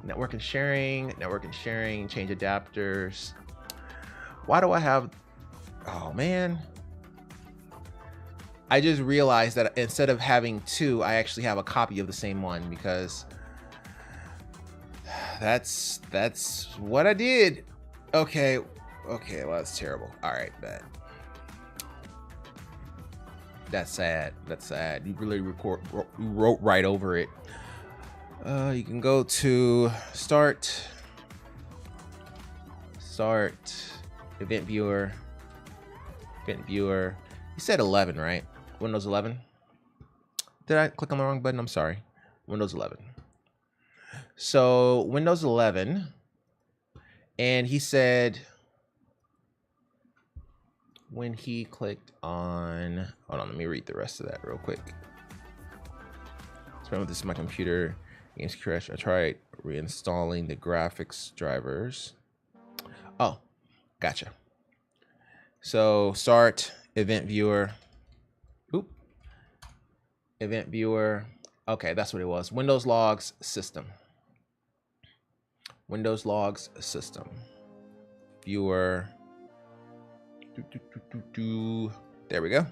Network and sharing. Change adapters. Why do I have... Oh, man. I just realized that instead of having 2, I actually have a copy of the same one because that's what I did. Okay, well, that's terrible. All right, that's sad. You really wrote right over it. You can go to start. Event viewer. Event viewer. You said 11, right? Windows 11. Did I click on the wrong button? I'm sorry. Windows 11. So Windows 11, and he said when he clicked on, hold on, let me read the rest of that real quick. So this is my computer. Games crash. I tried reinstalling the graphics drivers. Oh, gotcha. So start event viewer. Oop. Event viewer. Okay, that's what it was. Windows logs system. Windows logs system. Viewer. There we go.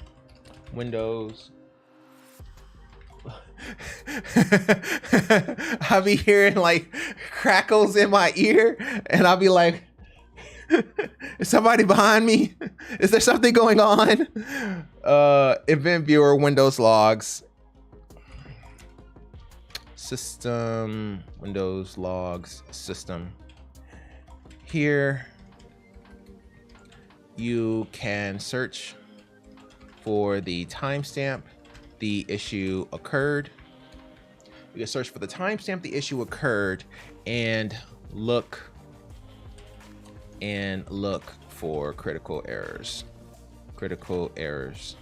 Windows. I'll be hearing like crackles in my ear, and I'll be like, is somebody behind me? Is there something going on? Event viewer, Windows logs. System, Windows logs, system. Here, you can search for the timestamp the issue occurred. You can search for the timestamp the issue occurred and look for critical errors. Critical errors.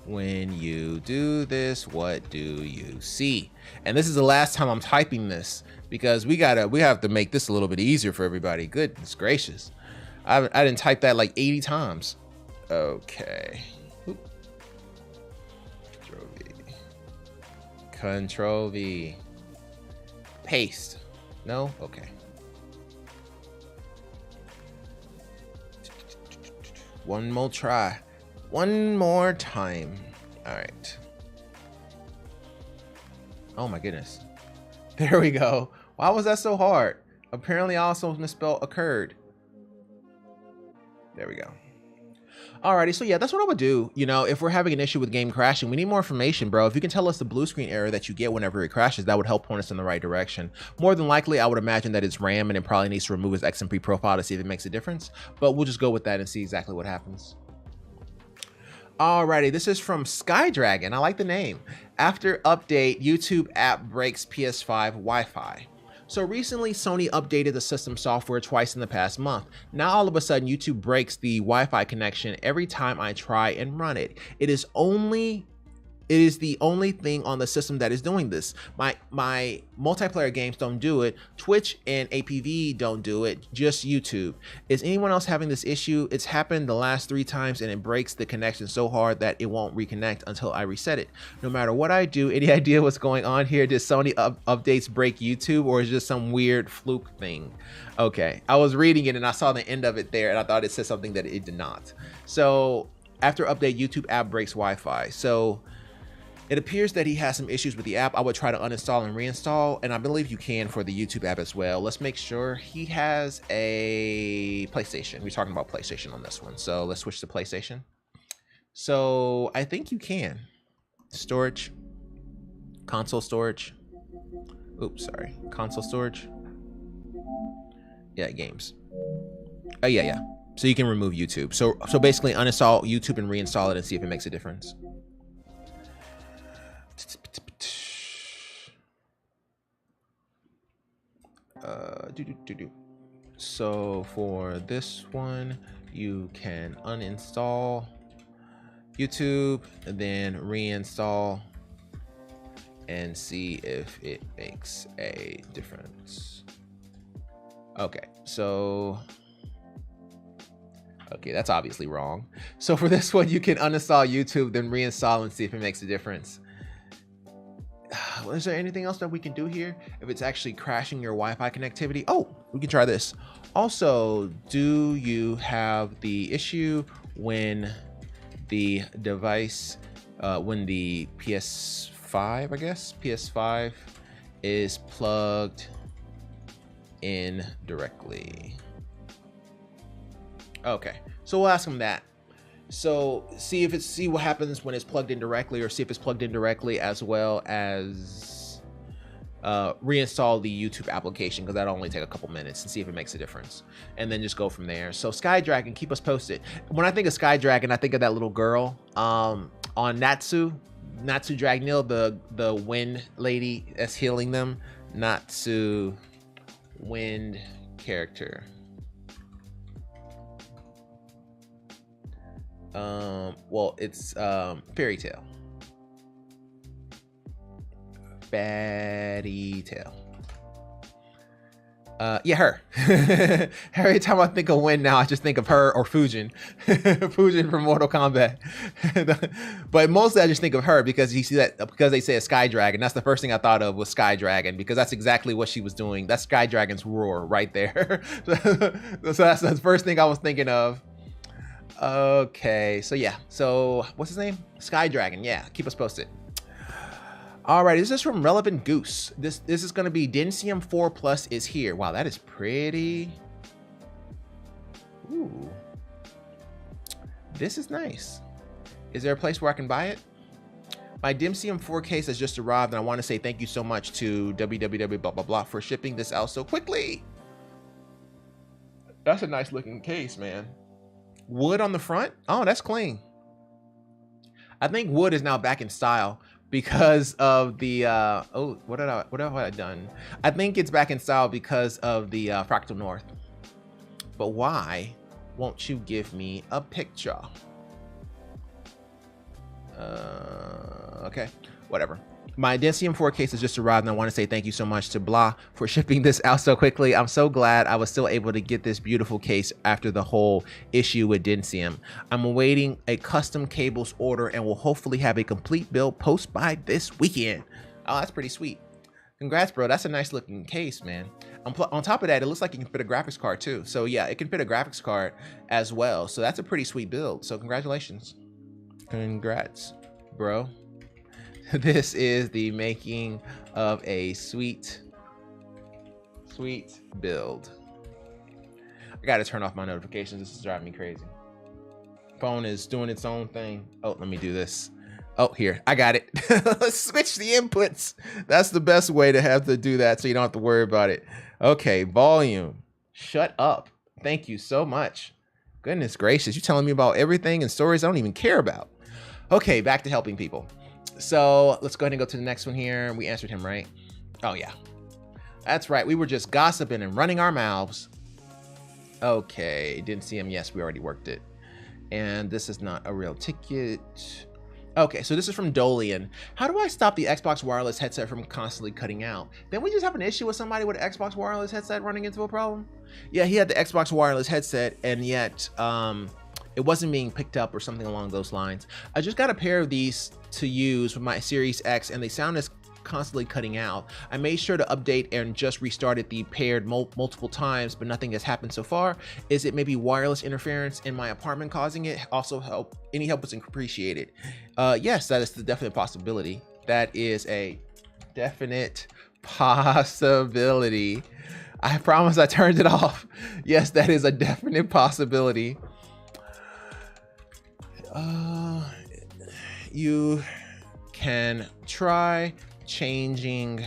When you do this, what do you see? And this is the last time I'm typing this because we have to make this a little bit easier for everybody. Goodness gracious. I didn't type that like 80 times. Okay. Oop. Control V. Control V. Paste. No? Okay. One more try. One more time. All right. Oh my goodness. There we go. Why was that so hard? Apparently I also misspelled occurred. There we go. Alrighty, so yeah, that's what I would do. You know, if we're having an issue with game crashing, we need more information, bro. If you can tell us the blue screen error that you get whenever it crashes, that would help point us in the right direction. More than likely, I would imagine that it's RAM and it probably needs to remove its XMP profile to see if it makes a difference. But we'll just go with that and see exactly what happens. Alrighty, this is from Skydragon. I like the name. After update, YouTube app breaks PS5 Wi-Fi. So recently, Sony updated the system software twice in the past month. Now all of a sudden, YouTube breaks the Wi-Fi connection every time I try and run it. It is the only thing on the system that is doing this. My multiplayer games don't do it. Twitch and APV don't do it, just YouTube. Is anyone else having this issue? It's happened the last 3 times and it breaks the connection so hard that it won't reconnect until I reset it. No matter what I do, any idea what's going on here? Did Sony updates break YouTube, or is it just some weird fluke thing? Okay, I was reading it and I saw the end of it there and I thought it said something that it did not. So after update, YouTube app breaks Wi-Fi. So it appears that he has some issues with the app. I would try to uninstall and reinstall, and I believe you can for the YouTube app as well. Let's make sure he has a PlayStation. We're talking about PlayStation on this one. So let's switch to PlayStation. So I think you can. Storage, console storage. Oops, sorry. Console storage. Yeah, games. Oh, yeah. So you can remove YouTube. So basically uninstall YouTube and reinstall it and see if it makes a difference. So for this one, you can uninstall YouTube and then reinstall and see if it makes a difference. Okay, so that's obviously wrong. So for this one, you can uninstall YouTube, then reinstall and see if it makes a difference. Is there anything else that we can do here if it's actually crashing your Wi-Fi connectivity? Oh, we can try this. Also, do you have the issue when the device, when the PS5, I guess, PS5 is plugged in directly? Okay, so we'll ask them that. So see what happens when it's plugged in directly, or see if it's plugged in directly as well as reinstall the YouTube application, because that'll only take a couple minutes, and see if it makes a difference, and then just go from there. So Sky Dragon, keep us posted. When I think of Sky Dragon, I think of that little girl on Natsu Dragneel, the wind lady that's healing them. Natsu wind character. Well, it's Fairy Tail. Fatty Tail. Yeah, her. Every time I think of Wind now, I just think of her or Fujin. Fujin from Mortal Kombat. But mostly I just think of her because you see that, because they say a Sky Dragon. That's the first thing I thought of was Sky Dragon, because that's exactly what she was doing. That's Sky Dragon's roar right there. So that's the first thing I was thinking of. Okay, so yeah. So what's his name? Sky Dragon. Yeah, keep us posted. All right, this is from Relevant Goose. This is going to be Densium 4 Plus is here. Wow, that is pretty. Ooh. This is nice. Is there a place where I can buy it? My Densium 4 case has just arrived, and I want to say thank you so much to www blah blah blah for shipping this out so quickly. That's a nice looking case, man. Wood on the front. Oh, that's clean. I think wood is now back in style, because of the oh, what have I done? I think it's back in style because of the Fractal North. But why won't you give me a picture? Okay, whatever. My Densium 4 case has just arrived, and I want to say thank you so much to Blah for shipping this out so quickly. I'm so glad I was still able to get this beautiful case after the whole issue with Densium. I'm awaiting a custom cables order and will hopefully have a complete build post by this weekend. Oh, that's pretty sweet. Congrats, bro. That's a nice looking case, man. On top of that, it looks like it can fit a graphics card too. So yeah, it can fit a graphics card as well. So that's a pretty sweet build. So congratulations. Congrats, bro. This is the making of a sweet build. I gotta turn off my notifications. This is driving me crazy. Phone is doing its own thing. Oh, let me do this. Oh, here, I got it. Let's switch the inputs. That's the best way to have to do that, so you don't have to worry about it. Okay, volume. Shut up. Thank you so much. Goodness gracious, you're telling me about everything and stories I don't even care about. Okay, back to helping people. So let's go ahead and go to the next one here. We answered him, right? Oh yeah, that's right. We were just gossiping and running our mouths. Okay, didn't see him. Yes, we already worked it. And this is not a real ticket. Okay, so this is from Dolian. How do I stop the Xbox wireless headset from constantly cutting out? Then we just have an issue with somebody with an Xbox wireless headset running into a problem? Yeah, he had the Xbox wireless headset, and yet it wasn't being picked up or something along those lines. I just got a pair of these to use with my Series X, and they sound as constantly cutting out. I made sure to update and just restarted the paired multiple times, but nothing has happened so far. Is it maybe wireless interference in my apartment causing it? Also, any help is appreciated. Yes, that is the definite possibility. That is a definite possibility. I promise I turned it off. Yes, that is a definite possibility. You can try changing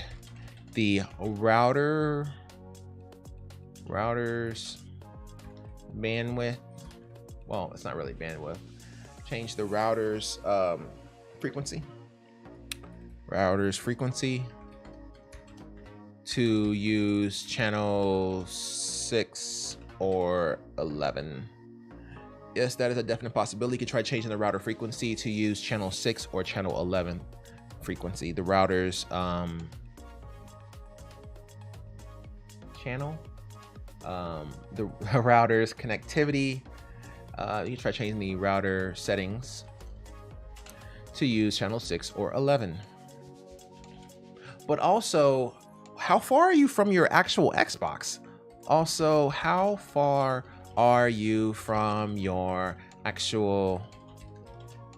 the router's bandwidth. Well, it's not really bandwidth. Change the router's frequency. Router's frequency to use channel 6 or 11. Yes, that is a definite possibility. You could try changing the router frequency to use channel 6 or channel 11 frequency. The router's channel, the router's connectivity. You can try changing the router settings to use channel 6 or 11. But also, how far are you from your actual Xbox? Also, how far are you from your actual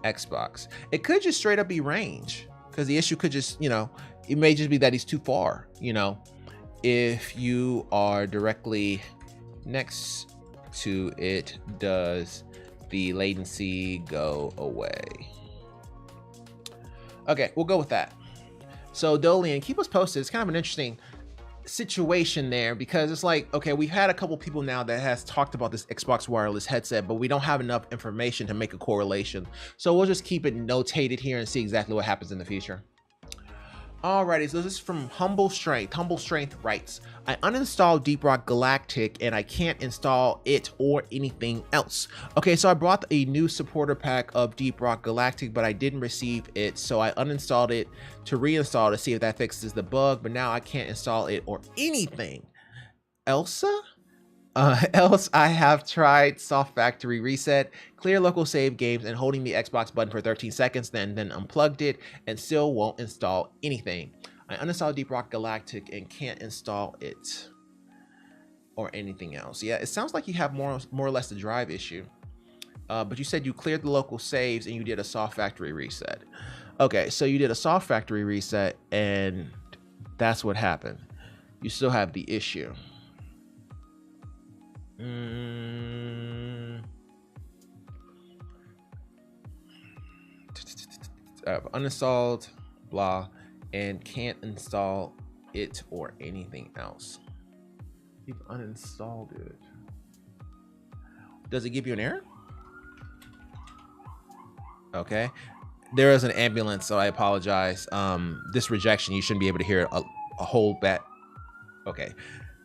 Xbox? It could just straight up be range, because the issue could just, you know, it may just be that he's too far, you know. If you are directly next to it, does the latency go away? Okay, we'll go with that. So Dolian, keep us posted. It's kind of an interesting situation there, because it's like, okay, we've had a couple people now that has talked about this Xbox wireless headset, but we don't have enough information to make a correlation. So we'll just keep it notated here and see exactly what happens in the future. Alrighty, so this is from Humble Strength. Humble Strength writes, I uninstalled Deep Rock Galactic and I can't install it or anything else. Okay, so I brought a new supporter pack of Deep Rock Galactic, but I didn't receive it, so I uninstalled it to reinstall to see if that fixes the bug, but now I can't install it or anything. Elsa? Else I have tried soft factory reset, clear local save games, and holding the Xbox button for 13 seconds, then unplugged it and still won't install anything. I uninstalled Deep Rock Galactic and can't install it or anything else. Yeah, it sounds like you have more or less the drive issue. But you said you cleared the local saves and you did a soft factory reset. Okay, so you did a soft factory reset and that's what happened. You still have the issue. Uninstalled, blah, and can't install it or anything else. You've uninstalled it. Does it give you an error? Okay. There is an ambulance, so I apologize. This rejection, you shouldn't be able to hear a whole bat. Okay.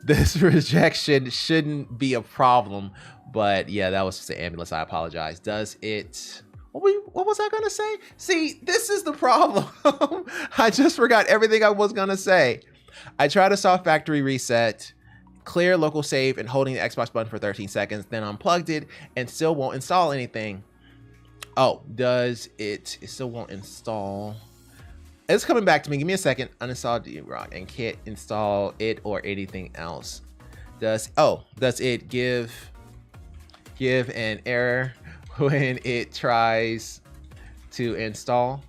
This rejection shouldn't be a problem, but yeah, that was just an ambulance. I apologize. Does it... What was I gonna say? See, this is the problem. I just forgot everything I was gonna say. I tried a soft factory reset, clear local save, and holding the Xbox button for 13 seconds, then unplugged it and still won't install anything. Oh, does it still won't install? It's coming back to me. Give me a second. Uninstall Deep Rock and can't install it or anything else. Does it give an error when it tries to install?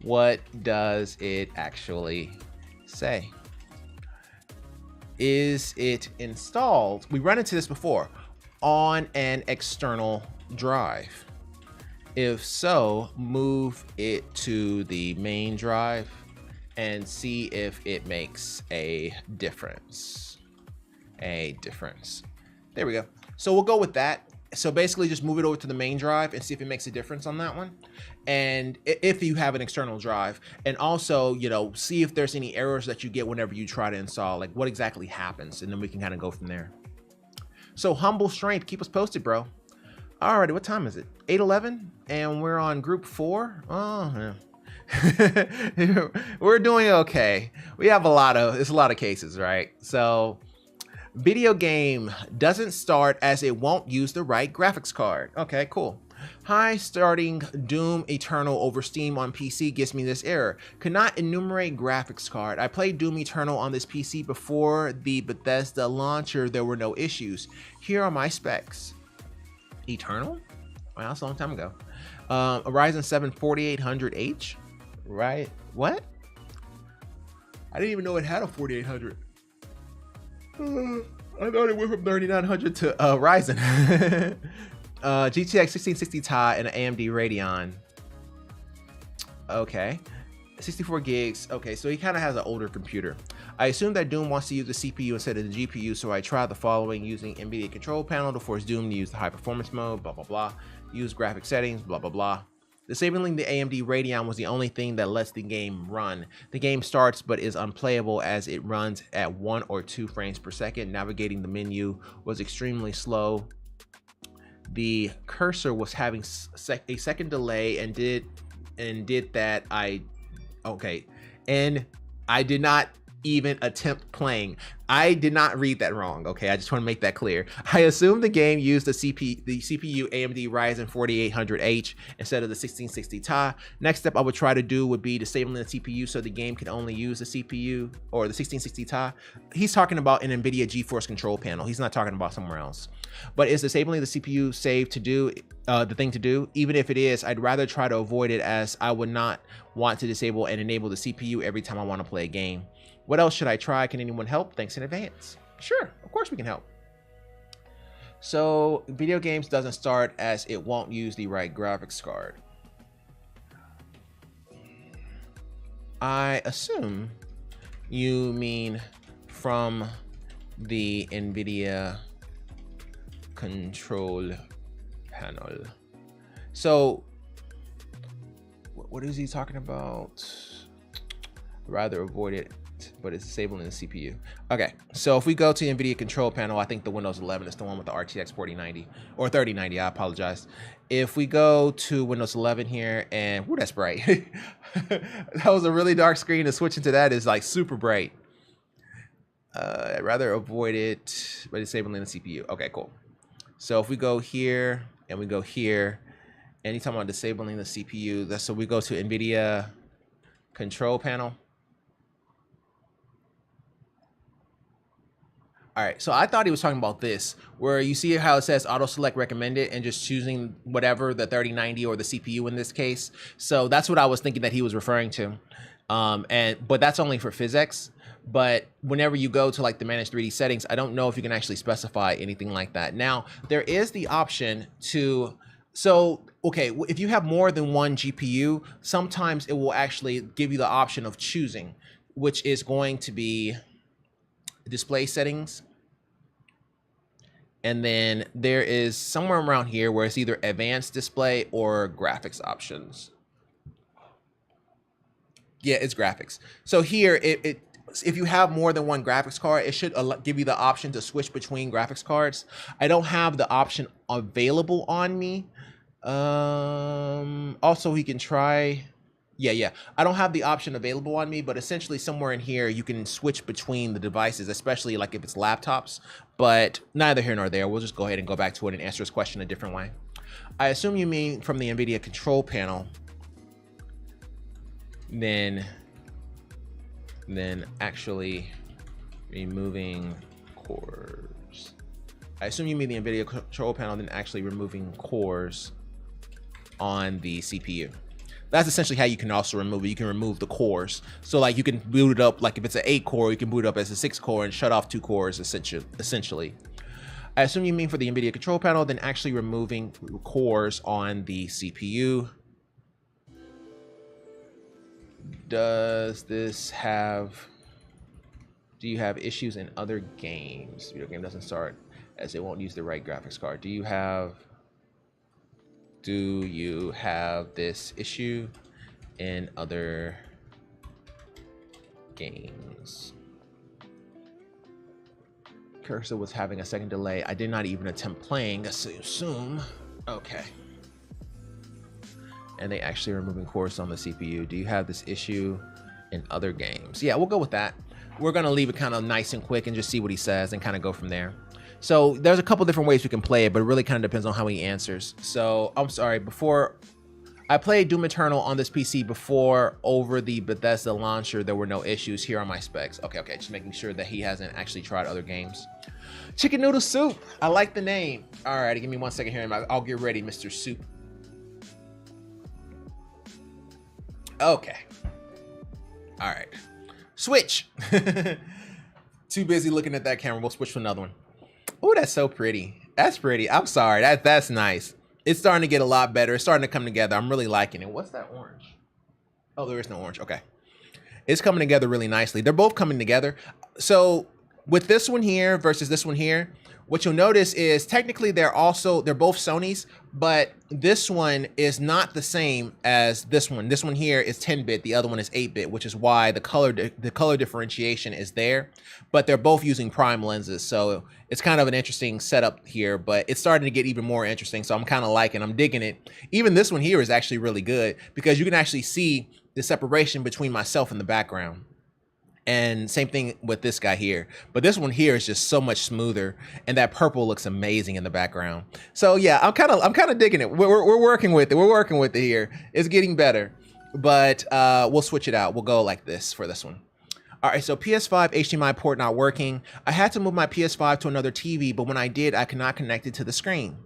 What does it actually say? Is it installed? We run into this before on an external drive. If so, move it to the main drive and see if it makes a difference. There we go. So we'll go with that. So basically just move it over to the main drive and see if it makes a difference on that one. And if you have an external drive, and also, you know, see if there's any errors that you get whenever you try to install, like what exactly happens, and then we can kind of go from there. So Humble Strength, keep us posted, bro. Alrighty, what time is it? 8:11, and we're on group 4. Oh, yeah. We're doing okay. We have it's a lot of cases, right? So video game doesn't start as it won't use the right graphics card. Okay, cool. Hi, starting Doom Eternal over Steam on PC gives me this error. Could not enumerate graphics card. I played Doom Eternal on this PC before the Bethesda launcher. There were no issues. Here are my specs. Eternal? Wow, that's a long time ago. A Ryzen 7 4800H, right? What? I didn't even know it had a 4800. I thought it went from 3900 to Ryzen. GTX 1660 Ti and an AMD Radeon. Okay. 64 gigs. Okay, so he kind of has an older computer. I assume that Doom wants to use the CPU instead of the GPU, so I tried the following using NVIDIA control panel to force Doom to use the high performance mode, blah, blah, blah. Use graphic settings, blah, blah, blah. Disabling the AMD Radeon was the only thing that lets the game run. The game starts but is unplayable as it runs at 1 or 2 frames per second. Navigating the menu was extremely slow. The cursor was having a second delay and did that. And I did not even attempt playing. I did not read that wrong. Okay, I just want to make that clear. I assume the game used the CPU AMD Ryzen 4800H instead of the 1660 Ti. Next step I would try to do would be disabling the CPU so the game can only use the CPU or the 1660 Ti. He's talking about an NVIDIA GeForce control panel. He's not talking about somewhere else. But is disabling the CPU safe to do the thing to do? Even if it is, I'd rather try to avoid it, as I would not want to disable and enable the CPU every time I want to play a game. What else should I try? Can anyone help? Thanks in advance. Sure, of course we can help. So video games doesn't start as it won't use the right graphics card. I assume you mean from the NVIDIA control panel. So what is he talking about? Rather avoid it, but it's disabling the CPU. Okay, so if we go to NVIDIA control panel, I think the Windows 11 is the one with the RTX 4090 or 3090, I apologize. If we go to Windows 11 here, and whoo, that's bright. That was a really dark screen, and switching to that is like super bright. I'd rather avoid it by disabling the CPU. Okay, cool. So if we go here and we go here, anytime I'm disabling the CPU, that's so we go to NVIDIA control panel. All right, so I thought he was talking about this, where you see how it says auto select recommended and just choosing whatever, the 3090 or the CPU in this case. So that's what I was thinking that he was referring to. But that's only for physics. But whenever you go to like the manage 3D settings, I don't know if you can actually specify anything like that. Now, there is the option to, so, okay, if you have more than one GPU, sometimes it will actually give you the option of choosing, which is going to be display settings, and then there is somewhere around here where it's either advanced display or graphics options. Yeah, it's graphics. So here, if you have more than one graphics card, it should give you the option to switch between graphics cards. I don't have the option available on me. Also, we can try. Yeah. I don't have the option available on me, but essentially somewhere in here, you can switch between the devices, especially like if it's laptops, but neither here nor there. We'll just go ahead and go back to it and answer this question a different way. I assume you mean from the NVIDIA control panel, then actually removing cores. I assume you mean the NVIDIA control panel, then actually removing cores on the CPU. That's essentially how you can also remove it. You can remove the cores. So like you can boot it up, like if it's an 8 core, you can boot it up as a 6 core and shut off 2 cores essentially. I assume you mean for the NVIDIA control panel, then actually removing cores on the CPU. Do you have issues in other games? Video game doesn't start as it won't use the right graphics card. Do you have this issue in other games? Cursor was having a second delay. I did not even attempt playing, so assume. Okay. And they actually are removing cores on the CPU. Do you have this issue in other games? Yeah, we'll go with that. We're gonna leave it kind of nice and quick and just see what he says and kind of go from there. So there's a couple different ways we can play it, but it really kind of depends on how he answers. So I'm sorry, before I played Doom Eternal on this PC before over the Bethesda launcher, there were no issues. Here are my specs. Okay, just making sure that he hasn't actually tried other games. Chicken Noodle Soup, I like the name. All right, give me 1 second here and I'll get ready, Mr. Soup. Okay. All right. Switch. Too busy looking at that camera. We'll switch to another one. Oh, that's so pretty. That's pretty. I'm sorry. That's nice. It's starting to get a lot better. It's starting to come together. I'm really liking it. What's that orange? Oh, there is no orange. Okay. It's coming together really nicely. They're both coming together. So with this one here versus this one here, what you'll notice is technically they're both Sony's, but this one is not the same as this one. This one here is 10-bit, the other one is 8-bit, which is why the color differentiation is there, but they're both using prime lenses. So it's kind of an interesting setup here, but it's starting to get even more interesting. So I'm kind of liking, I'm digging it. Even this one here is actually really good because you can actually see the separation between myself and the background. And same thing with this guy here, but this one here is just so much smoother, and that purple looks amazing in the background. So yeah, I'm kind of digging it. We're working with it. We're working with it here. It's getting better, but we'll switch it out. We'll go like this for this one. All right, so PS5 HDMI port not working. I had to move my PS5 to another TV, but when I did, I could not connect it to the screen.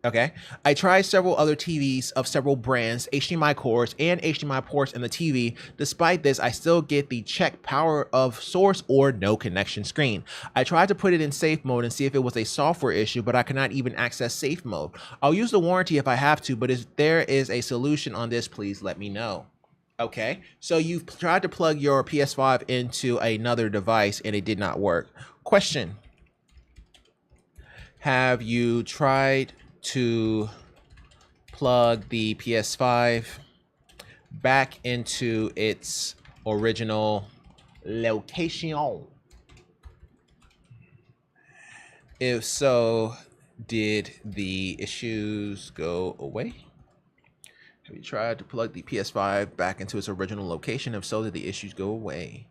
Okay, I tried several other TVs of several brands, HDMI cords and HDMI ports in the TV. Despite this, I still get the check power of source or no connection screen. I tried to put it in safe mode and see if it was a software issue, but I cannot even access safe mode. I'll use the warranty if I have to, but if there is a solution on this, please let me know. Okay, so you've tried to plug your PS5 into another device and it did not work. Question: have you tried to plug the PS5 back into its original location? If so, did the issues go away? Have you tried to plug the PS5 back into its original location? If so, did the issues go away?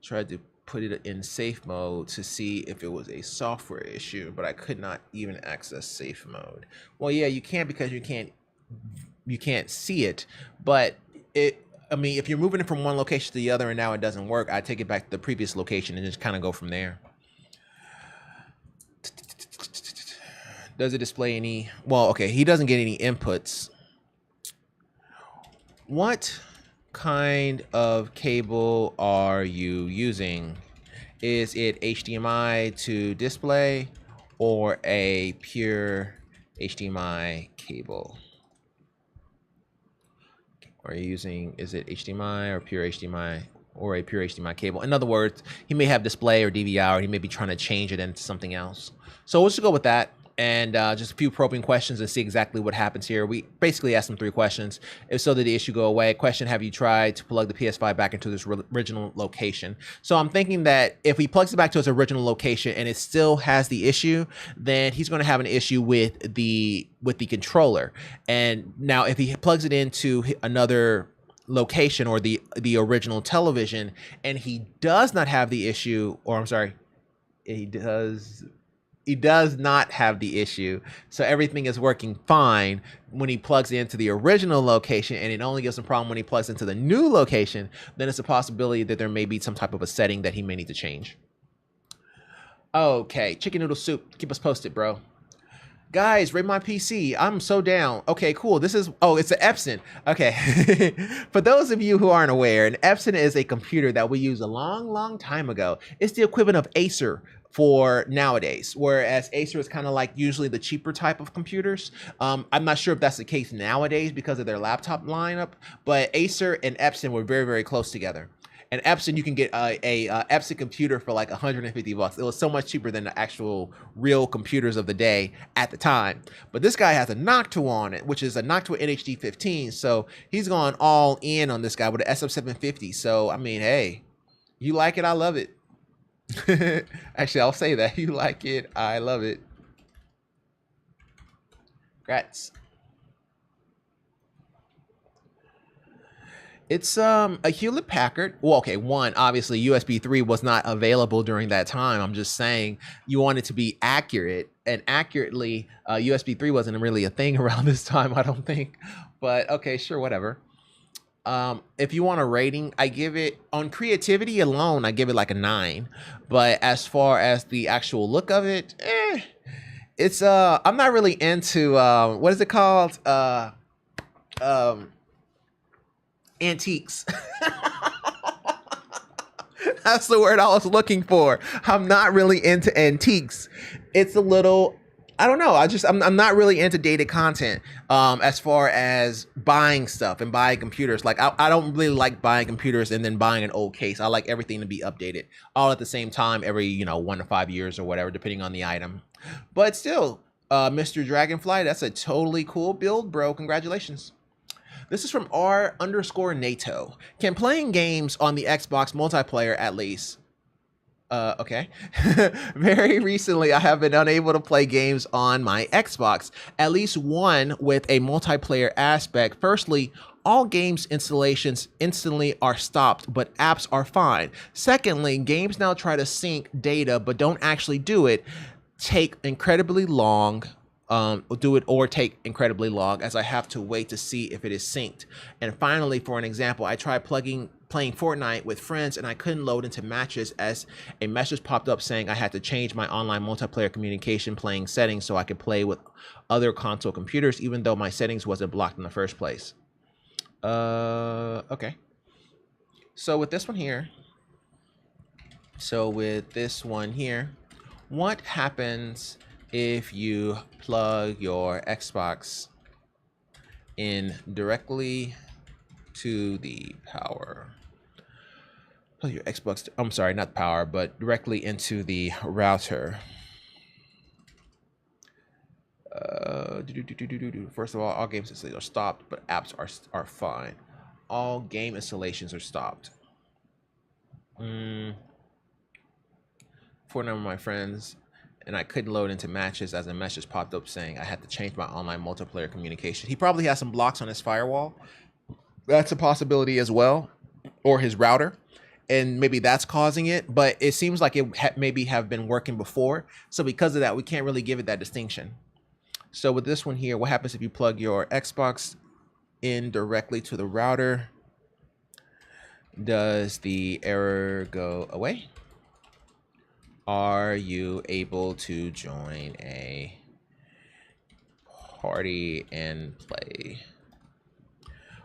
Tried to put it in safe mode to see if it was a software issue, but I could not even access safe mode. Well, yeah, you can't because you can't see it, but I mean, if you're moving it from one location to the other and now it doesn't work, I take it back to the previous location and just kind of go from there. Does it display any? Well, okay, he doesn't get any inputs. What kind of cable are you using? Is it HDMI to display or a pure HDMI cable? Are you using, is it HDMI or pure HDMI or a pure HDMI cable? In other words, he may have display or DVR, or he may be trying to change it into something else. So we'll just go with that. And just a few probing questions and see exactly what happens here. We basically asked him 3 questions. If so, did the issue go away? Question: have you tried to plug the PS5 back into this original location? So I'm thinking that if he plugs it back to its original location and it still has the issue, then he's going to have an issue with the controller. And now if he plugs it into another location or the original television and he does not have the issue, or I'm sorry, he does not have the issue, so everything is working fine when he plugs into the original location, and it only gives him a problem when he plugs into the new location, then it's a possibility that there may be some type of a setting that he may need to change. Okay, chicken noodle soup, keep us posted, bro. Guys, rate my PC. I'm so down. Okay, cool. This is, oh, it's an Epson. Okay. For those of you who aren't aware, an Epson is a computer that we used a long time ago. It's the equivalent of Acer for nowadays, whereas Acer is kind of like usually the cheaper type of computers. I'm not sure if that's the case nowadays because of their laptop lineup, but Acer and Epson were very close together. And Epson, you can get a Epson computer for like 150 bucks. It was so much cheaper than the actual real computers of the day at the time. But this guy has a Noctua on it, which is a Noctua NHD 15. So he's gone all in on this guy with an SF750. So, I mean, hey, you like it, I love it. Actually, I'll say that. You like it, I love it. Congrats. It's a Hewlett Packard. Well, okay, one, obviously USB 3 was not available during that time. I'm just saying you want it to be accurate, and accurately, USB 3 wasn't really a thing around this time, I don't think. But okay, sure, whatever. If you want a rating, I give it, on creativity alone, I give it like a 9. But as far as the actual look of it, it's I'm not really into what is it called? Antiques. That's the word I was looking for. I'm not really into antiques. It's a little, I don't know. I'm not really into dated content as far as buying stuff and buying computers. Like I don't really like buying computers and then buying an old case. I like everything to be updated all at the same time every 1 to 5 years or whatever, depending on the item. But still, Mr. Dragonfly, that's a totally cool build, bro. Congratulations. This is from R_NATO. Can playing games on the Xbox multiplayer at least? Okay. Very recently, I have been unable to play games on my Xbox, at least one with a multiplayer aspect. Firstly, all games installations instantly are stopped, but apps are fine. Secondly, games now try to sync data, but don't actually do it. Take incredibly long. Take incredibly long as I have to wait to see if it is synced. And finally, for an example, I tried playing Fortnite with friends and I couldn't load into matches as a message popped up saying I had to change my online multiplayer communication playing settings so I could play with other console computers even though my settings wasn't blocked in the first place. Okay. So with this one here, what happens if you plug your Xbox in directly to the power. Plug your Xbox. I'm sorry, not power, but directly into the router. First of all game installations are stopped, but apps are fine. All game installations are stopped. For a number of my friends, and I couldn't load into matches as a message popped up saying I had to change my online multiplayer communication. He probably has some blocks on his firewall. That's a possibility as well, or his router, and maybe that's causing it. But it seems like it maybe have been working before, so because of that, we can't really give it that distinction. So with this one here, what happens if you plug your Xbox in directly to the router? Does the error go away? Are you able to join a party and play?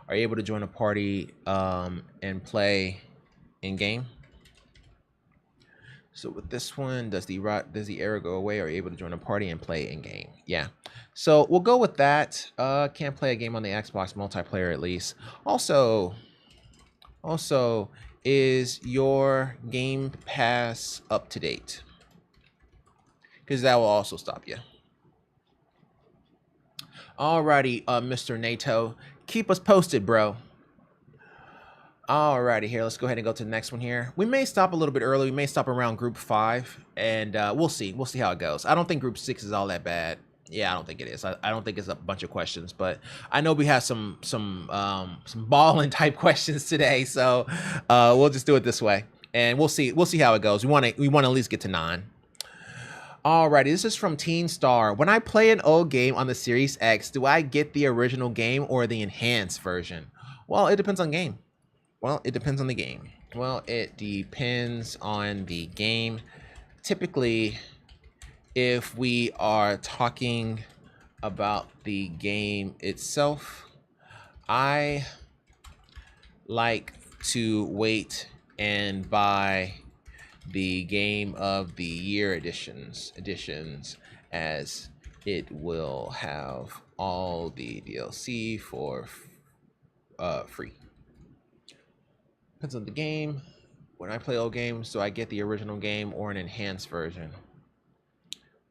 Are you able to join a party and play in game? So with this one, does the error go away? Are you able to join a party and play in game? Yeah. So we'll go with that. Can't play a game on the Xbox multiplayer at least. Also, is your Game Pass up to date? Because that will also stop you. Alrighty, Mr. NATO, keep us posted, bro. Alrighty, here, let's go ahead and go to the next one here. We may stop a little bit early. We may stop around group 5, and we'll see. We'll see how it goes. I don't think group 6 is all that bad. Yeah, I don't think it is. I don't think it's a bunch of questions, but I know we have some balling type questions today, so we'll just do it this way, and we'll see how it goes. We want to at least get to 9. Alrighty, this is from Teen Star. When I play an old game on the Series X, do I get the original game or the enhanced version? Well, it depends on game. It depends on the game. Typically, if we are talking about the game itself, I like to wait and buy the Game of the Year editions, as it will have all the DLC for free. Depends on the game. When I play old games, do I get the original game or an enhanced version?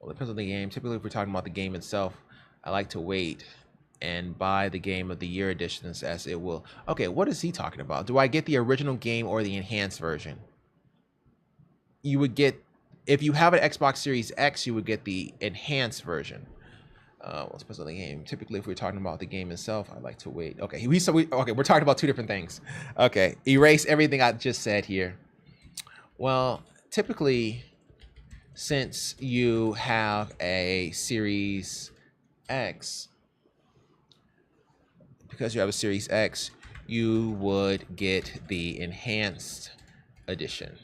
Well, it depends on the game. Typically, if we're talking about the game itself, I like to wait and buy the Game of the Year editions, as it will. Okay, what is he talking about? Do I get the original game or the enhanced version? You would get, if you have an Xbox Series X, you would get the enhanced version. Well, it depends on the game. Typically, if we're talking about the game itself, I like to wait. Okay, we're talking about 2 different things. Okay, erase everything I just said here. Well, typically, since you have a Series X, because you have a Series X, you would get the enhanced edition.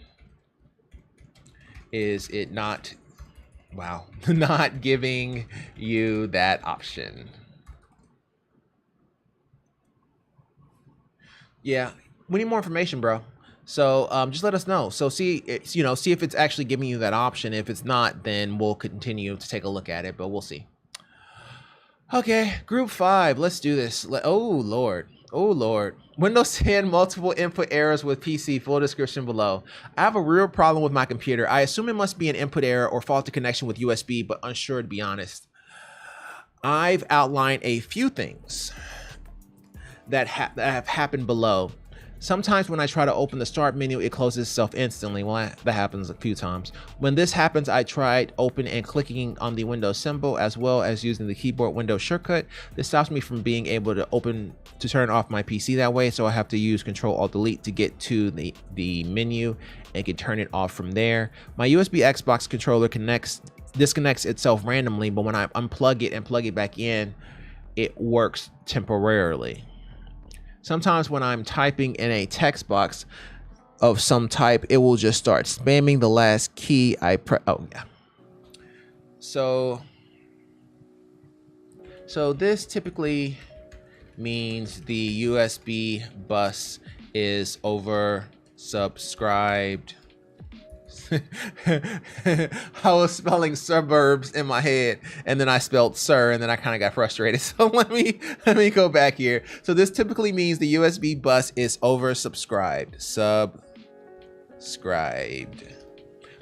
Is it not? Wow, not giving you that option. Yeah, we need more information, bro. So just let us know. So see if it's actually giving you that option. If it's not, then we'll continue to take a look at it, but we'll see. Okay, group 5, let's do this. Oh Lord. Windows 10 multiple input errors with PC, full description below. I have a real problem with my computer. I assume it must be an input error or faulty connection with USB, but unsure to be honest. I've outlined a few things that have happened below. Sometimes when I try to open the start menu, it closes itself instantly. Well, that happens a few times. When this happens, I tried open and clicking on the Windows symbol as well as using the keyboard Windows shortcut. This stops me from being able to turn off my PC that way, so I have to use Control-Alt-Delete to get to the menu and can turn it off from there. My USB Xbox controller disconnects itself randomly, but when I unplug it and plug it back in, it works temporarily. Sometimes when I'm typing in a text box of some type, it will just start spamming the last key I press. Oh yeah. So this typically means the USB bus is oversubscribed I was spelling suburbs in my head, and then I spelled sir, and then I kind of got frustrated. So let me go back here. So this typically means the USB bus is oversubscribed. Subscribed.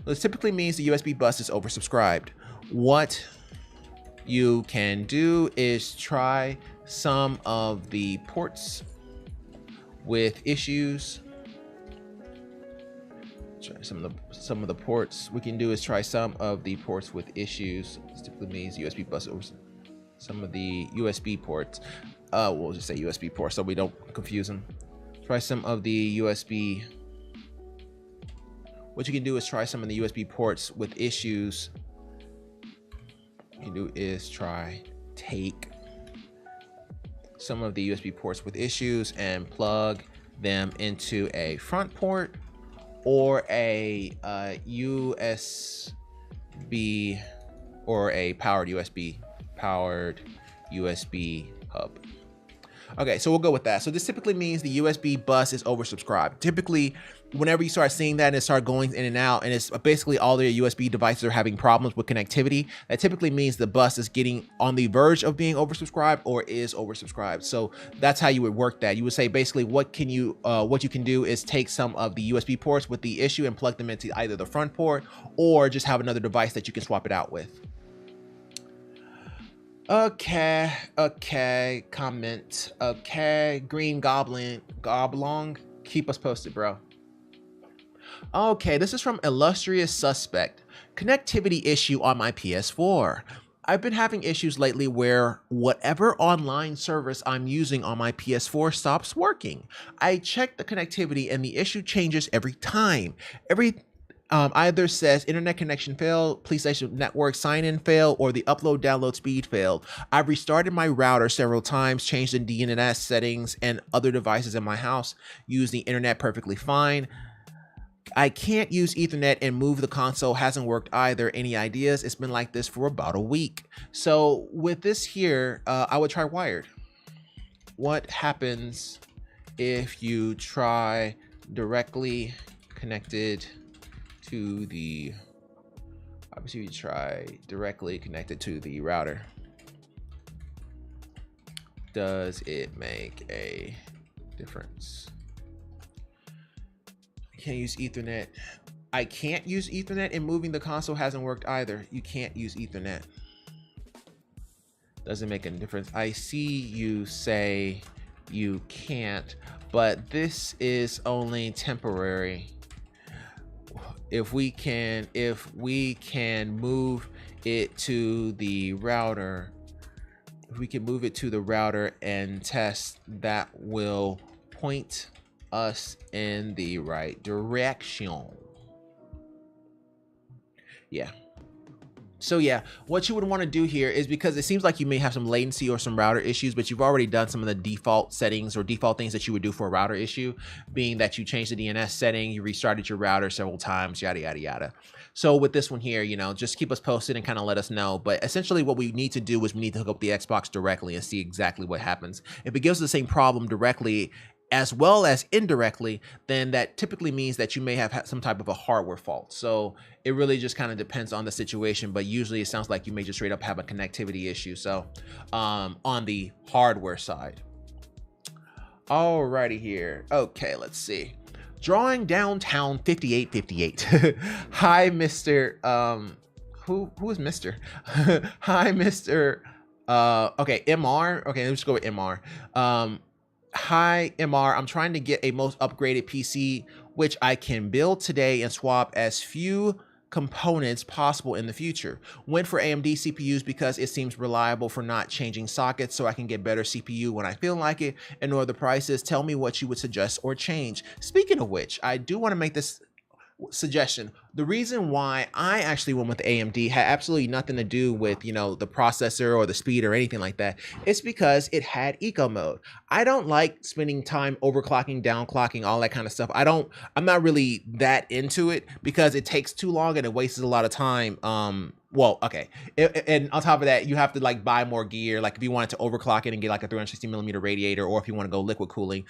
This typically means the USB bus is oversubscribed. What you can do is try some of the ports with issues. Try some of the ports we can do is try some of the ports with issues. This typically means USB bus over some of the USB ports. We'll just say USB ports so we don't confuse them. Try some of the USB. What you can do is try some of the USB ports with issues. What you can do is take some of the USB ports with issues and plug them into a front port or a USB or a powered USB hub. Okay, so we'll go with that. So this typically means the USB bus is oversubscribed. Typically, whenever you start seeing that and it start going in and out, and it's basically all their USB devices are having problems with connectivity, that typically means the bus is getting on the verge of being oversubscribed or is oversubscribed. So that's how you would work that. You would say basically what you can do is take some of the USB ports with the issue and plug them into either the front port or just have another device that you can swap it out with. Okay, comment. Okay, Green Goblong, keep us posted, bro. Okay, this is from Illustrious Suspect. Connectivity issue on my PS4. I've been having issues lately where whatever online service I'm using on my PS4 stops working. I check the connectivity and the issue changes every time. Either says internet connection failed, PlayStation Network sign-in failed, or the upload-download speed failed. I've restarted my router several times, changed the DNS settings and other devices in my house, used the internet perfectly fine. I can't use Ethernet and move the console hasn't worked either. Any ideas? It's been like this for about a week. So with this here, I would try wired. What happens if you try directly connected to the, obviously you try directly connected to the router? Does it make a difference? I can't use Ethernet. I can't use Ethernet and moving the console hasn't worked either. You can't use Ethernet. Doesn't make a difference. I see you say you can't, but this is only temporary. If we can move it to the router, and test, that will point us in the right direction. Yeah. So yeah, what you would want to do here is, because it seems like you may have some latency or some router issues, but you've already done some of the default settings or default things that you would do for a router issue, being that you changed the DNS setting, you restarted your router several times, yada, yada, yada. So with this one here, you know, just keep us posted and kind of let us know. But essentially what we need to do is we need to hook up the Xbox directly and see exactly what happens. If it gives the same problem directly as well as indirectly, then that typically means that you may have had some type of a hardware fault. So it really just kind of depends on the situation, but usually it sounds like you may just straight up have a connectivity issue. So on the hardware side. Alrighty here. Okay, let's see. Drawing Downtown 5858. Hi, Mr. Who is Mr.? Hi, Mr. Okay, MR. Okay, let's go with MR. Hi, MR. I'm trying to get a most upgraded PC, which I can build today and swap as few components possible in the future. Went for AMD CPUs because it seems reliable for not changing sockets, so I can get better CPU when I feel like it and know the prices. Tell me what you would suggest or change. Speaking of which, I do want to make this suggestion. The reason why I actually went with AMD had absolutely nothing to do with, you know, the processor or the speed or anything like that. It's because it had eco mode. I don't like spending time overclocking, downclocking, all that kind of stuff. I'm not really that into it because it takes too long and it wastes a lot of time well, okay. And on top of that, you have to like buy more gear. Like if you wanted to overclock it and get like a 360 millimeter radiator, or if you want to go liquid cooling.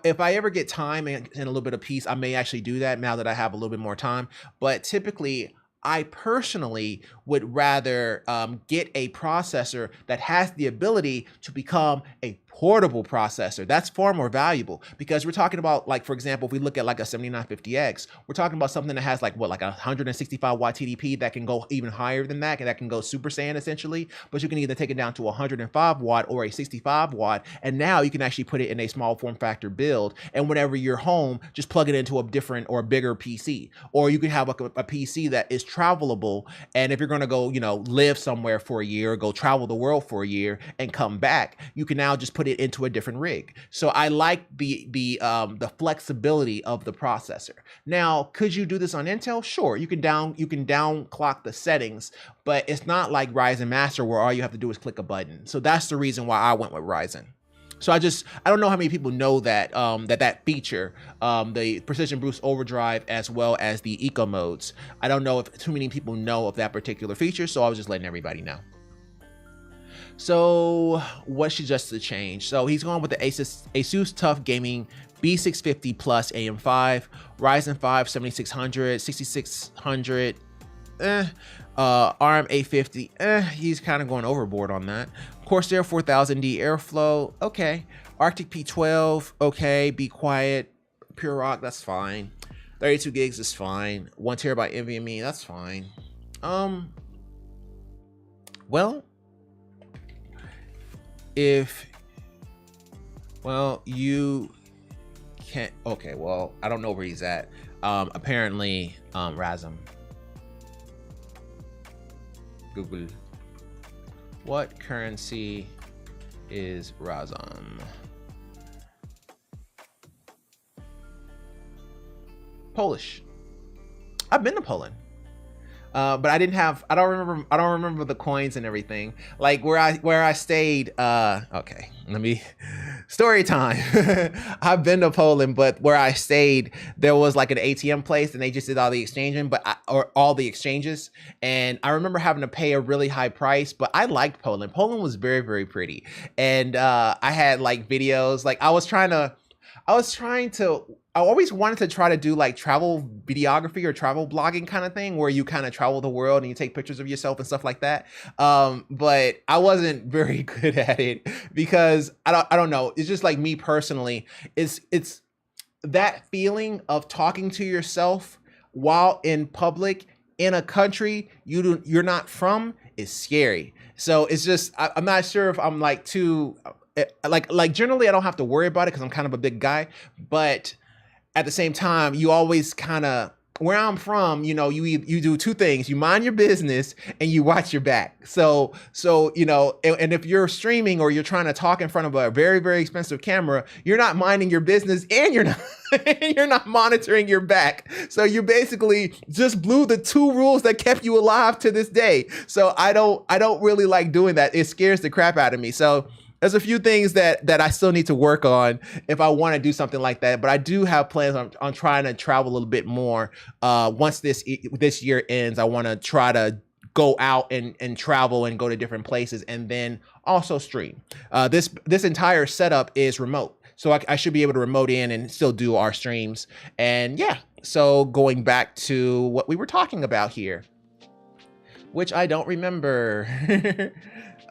If I ever get time and a little bit of peace, I may actually do that now that I have a little bit more time. But typically, I personally would rather get a processor that has the ability to become a portable processor. That's far more valuable, because we're talking about, like, for example, if we look at like a 7950X, we're talking about something that has like what, like a 165 watt TDP that can go even higher than that, and that can go Super Saiyan essentially. But you can either take it down to 105 watt or a 65 watt, and now you can actually put it in a small form factor build. And whenever you're home, just plug it into a different or a bigger PC, or you can have like a PC that is travelable. And if you're going to go, you know, live somewhere for a year, go travel the world for a year and come back, you can now just put it into a different rig. So I like the flexibility of the processor. Now, could you do this on Intel? Sure, you can down clock the settings, but it's not like Ryzen Master where all you have to do is click a button. So that's the reason why I went with Ryzen. So I don't know how many people know that that feature, the Precision Boost Overdrive, as well as the Eco modes. I don't know if too many people know of that particular feature, so I was just letting everybody know. So what suggested the change? So he's going with the Asus TUF Gaming B650 Plus AM5, Ryzen 5 7600, 6600, ARM 850, he's kind of going overboard on that. Corsair 4000D Airflow, okay. Arctic P12, okay. Be Quiet, Pure Rock, that's fine. 32 gigs is fine. 1 terabyte NVMe, that's fine. Well, you can't, okay, well, I don't know where he's at. Apparently, Razum. Google. What currency is Razum? Polish. I've been to Poland. But I don't remember the coins and everything. Like where I stayed, okay, story time. I've been to Poland, but where I stayed, there was like an ATM place and they just did all the exchanging, or all the exchanges. And I remember having to pay a really high price, but I liked Poland. Poland was very, very pretty. And I had like videos, like I always wanted to try to do like travel videography or travel blogging kind of thing, where you kind of travel the world and you take pictures of yourself and stuff like that. But I wasn't very good at it because I don't know. It's just like me personally. It's that feeling of talking to yourself while in public in a country you're not from is scary. So it's just, I'm not sure if I'm like too, like generally I don't have to worry about it because I'm kind of a big guy, but at the same time, you always kind of, where I'm from, you know, you do two things: you mind your business and you watch your back. So you know, and if you're streaming or you're trying to talk in front of a very, very expensive camera, you're not minding your business and you're not monitoring your back. So you basically just blew the two rules that kept you alive to this day. So I don't really like doing that. It scares the crap out of me. So there's a few things that I still need to work on if I want to do something like that. But I do have plans on trying to travel a little bit more. Once this year ends, I want to try to go out and travel and go to different places, and then also stream. This entire setup is remote, so I should be able to remote in and still do our streams. And yeah, so going back to what we were talking about here, which I don't remember.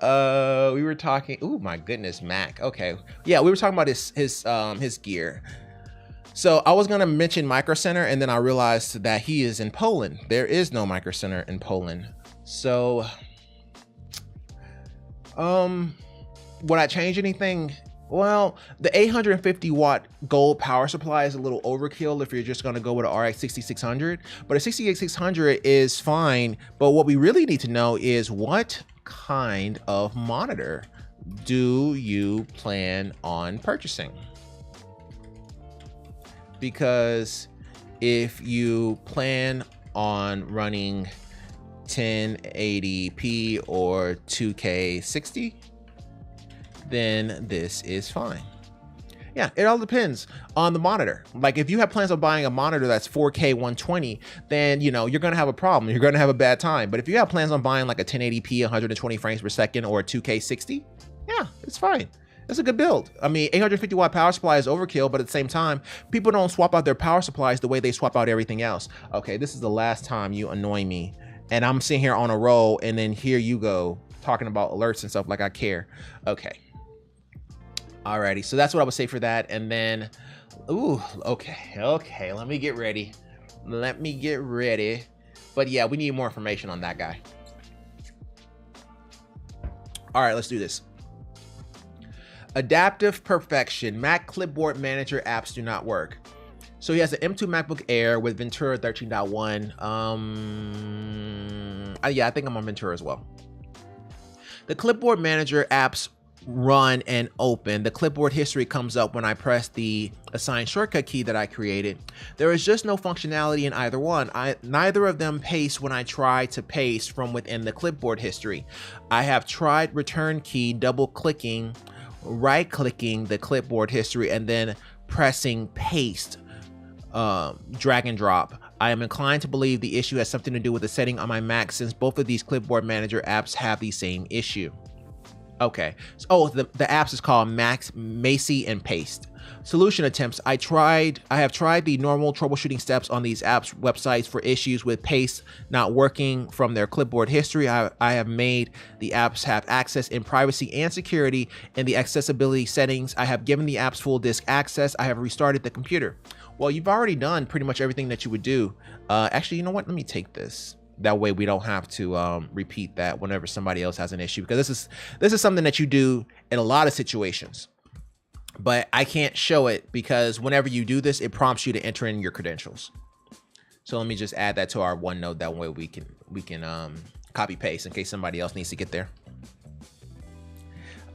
We were talking, oh my goodness, Mac. Okay. Yeah, we were talking about his gear. So I was going to mention Micro Center, and then I realized that he is in Poland. There is no Micro Center in Poland. So, would I change anything? Well, the 850 watt gold power supply is a little overkill if you're just going to go with an RX 6600, but a 6600 is fine. But what we really need to know is what kind of monitor do you plan on purchasing? Because if you plan on running 1080p or 2K60, then this is fine. Yeah, it all depends on the monitor. Like if you have plans on buying a monitor that's 4K 120, then you know you're gonna have a problem. You're gonna have a bad time. But if you have plans on buying like a 1080p 120 frames per second or a 2K 60, yeah, it's fine. It's a good build. I mean, 850 watt power supply is overkill, but at the same time, people don't swap out their power supplies the way they swap out everything else. Okay, this is the last time you annoy me, and I'm sitting here on a roll, and then here you go talking about alerts and stuff like I care. Okay. Alrighty, so that's what I would say for that. And then, ooh, okay, let me get ready. But yeah, we need more information on that guy. All right, let's do this. Adaptive perfection. Mac Clipboard Manager apps do not work. So he has an M2 MacBook Air with Ventura 13.1. Yeah, I think I'm on Ventura as well. The Clipboard Manager apps run and open. The clipboard history comes up when I press the assigned shortcut key that I created. There is just no functionality in either one. Neither of them paste when I try to paste from within the clipboard history. I have tried return key, double clicking, right clicking the clipboard history, and then pressing paste, drag and drop. I am inclined to believe the issue has something to do with the setting on my Mac, since both of these Clipboard Manager apps have the same issue. Okay, so, oh, the apps is called Macy and Paste. Solution attempts. I have tried the normal troubleshooting steps on these apps websites for issues with Paste not working from their clipboard history. I have made the apps have access in privacy and security. In the accessibility settings, I have given the apps full disk access. I have restarted the computer. Well, you've already done pretty much everything that you would do. Actually, you know what? Let me take this. That way we don't have to repeat that whenever somebody else has an issue, because this is something that you do in a lot of situations. But I can't show it because whenever you do this, it prompts you to enter in your credentials. So let me just add that to our OneNote. That way we can copy paste in case somebody else needs to get there.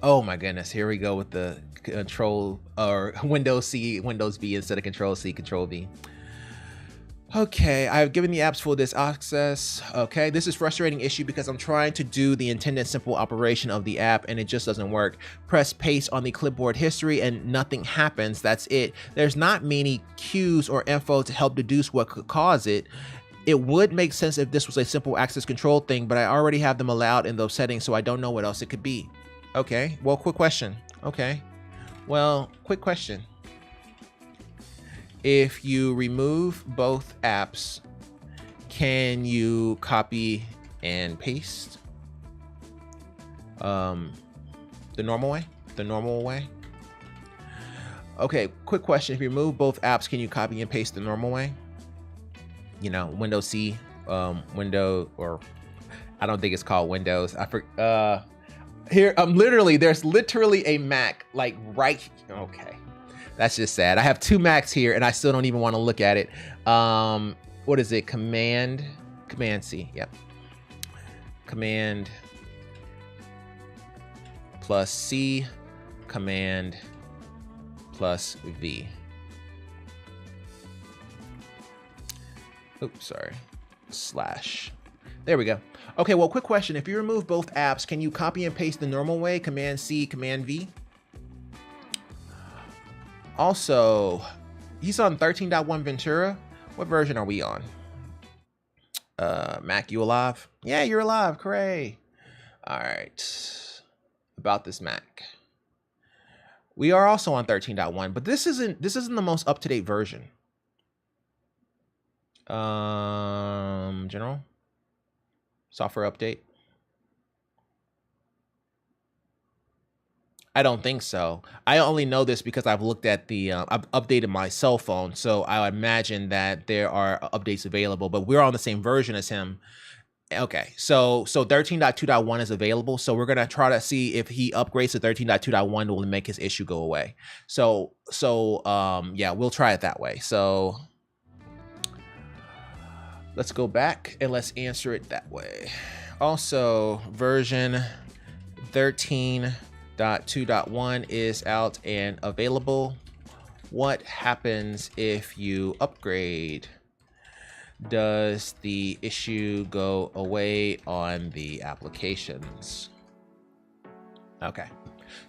Oh my goodness, here we go with the Control or Windows C, Windows V instead of Control C, Control V. Okay, I've given the apps full disk access. Okay, this is a frustrating issue because I'm trying to do the intended simple operation of the app and it just doesn't work. Press paste on the clipboard history and nothing happens. That's it. There's not many cues or info to help deduce what could cause it. It would make sense if this was a simple access control thing, but I already have them allowed in those settings, so I don't know what else it could be. Okay, well, quick question. Okay, well, quick question. If you remove both apps, can you copy and paste the normal way? The normal way? Okay, quick question. If you remove both apps, can you copy and paste the normal way? You know, Windows C, Windows, or I don't think it's called Windows. Here, there's literally a Mac, like right, okay. That's just sad. I have two Macs here and I still don't even want to look at it. What is it? Command C. Yep. Command plus C, Command plus V. Oops, sorry. Slash. There we go. Okay, well, quick question. If you remove both apps, can you copy and paste the normal way? Command C, Command V? Also, he's on 13.1 Ventura. What version are we on? Mac, you alive? Yeah, you're alive. Hooray. All right. About this Mac. We are also on 13.1, but this isn't the most up-to-date version. General software update. I don't think so. I only know this because I've looked at the, I've updated my cell phone. So I imagine that there are updates available, but we're on the same version as him. Okay, so 13.2.1 is available. So we're gonna try to see if he upgrades to 13.2.1 will make his issue go away. So yeah, we'll try it that way. So let's go back and let's answer it that way. Also, version 13.2.1 is out and available. What happens if you upgrade? Does the issue go away on the applications? Okay,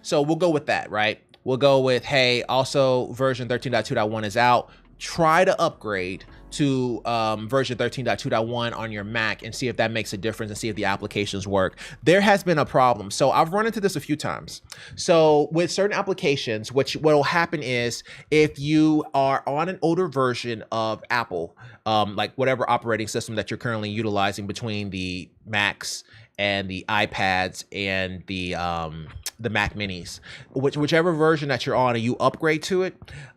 so we'll go with that, right? we'll go with, hey, also version 13.2.1 is out. Try to upgrade to version 13.2.1 on your Mac and see if that makes a difference and see if the applications work. There has been a problem. So I've run into this a few times. So with certain applications, what will happen is if you are on an older version of Apple, like whatever operating system that you're currently utilizing between the Macs and the iPads and the Mac Minis, whichever version that you're on and you upgrade to it,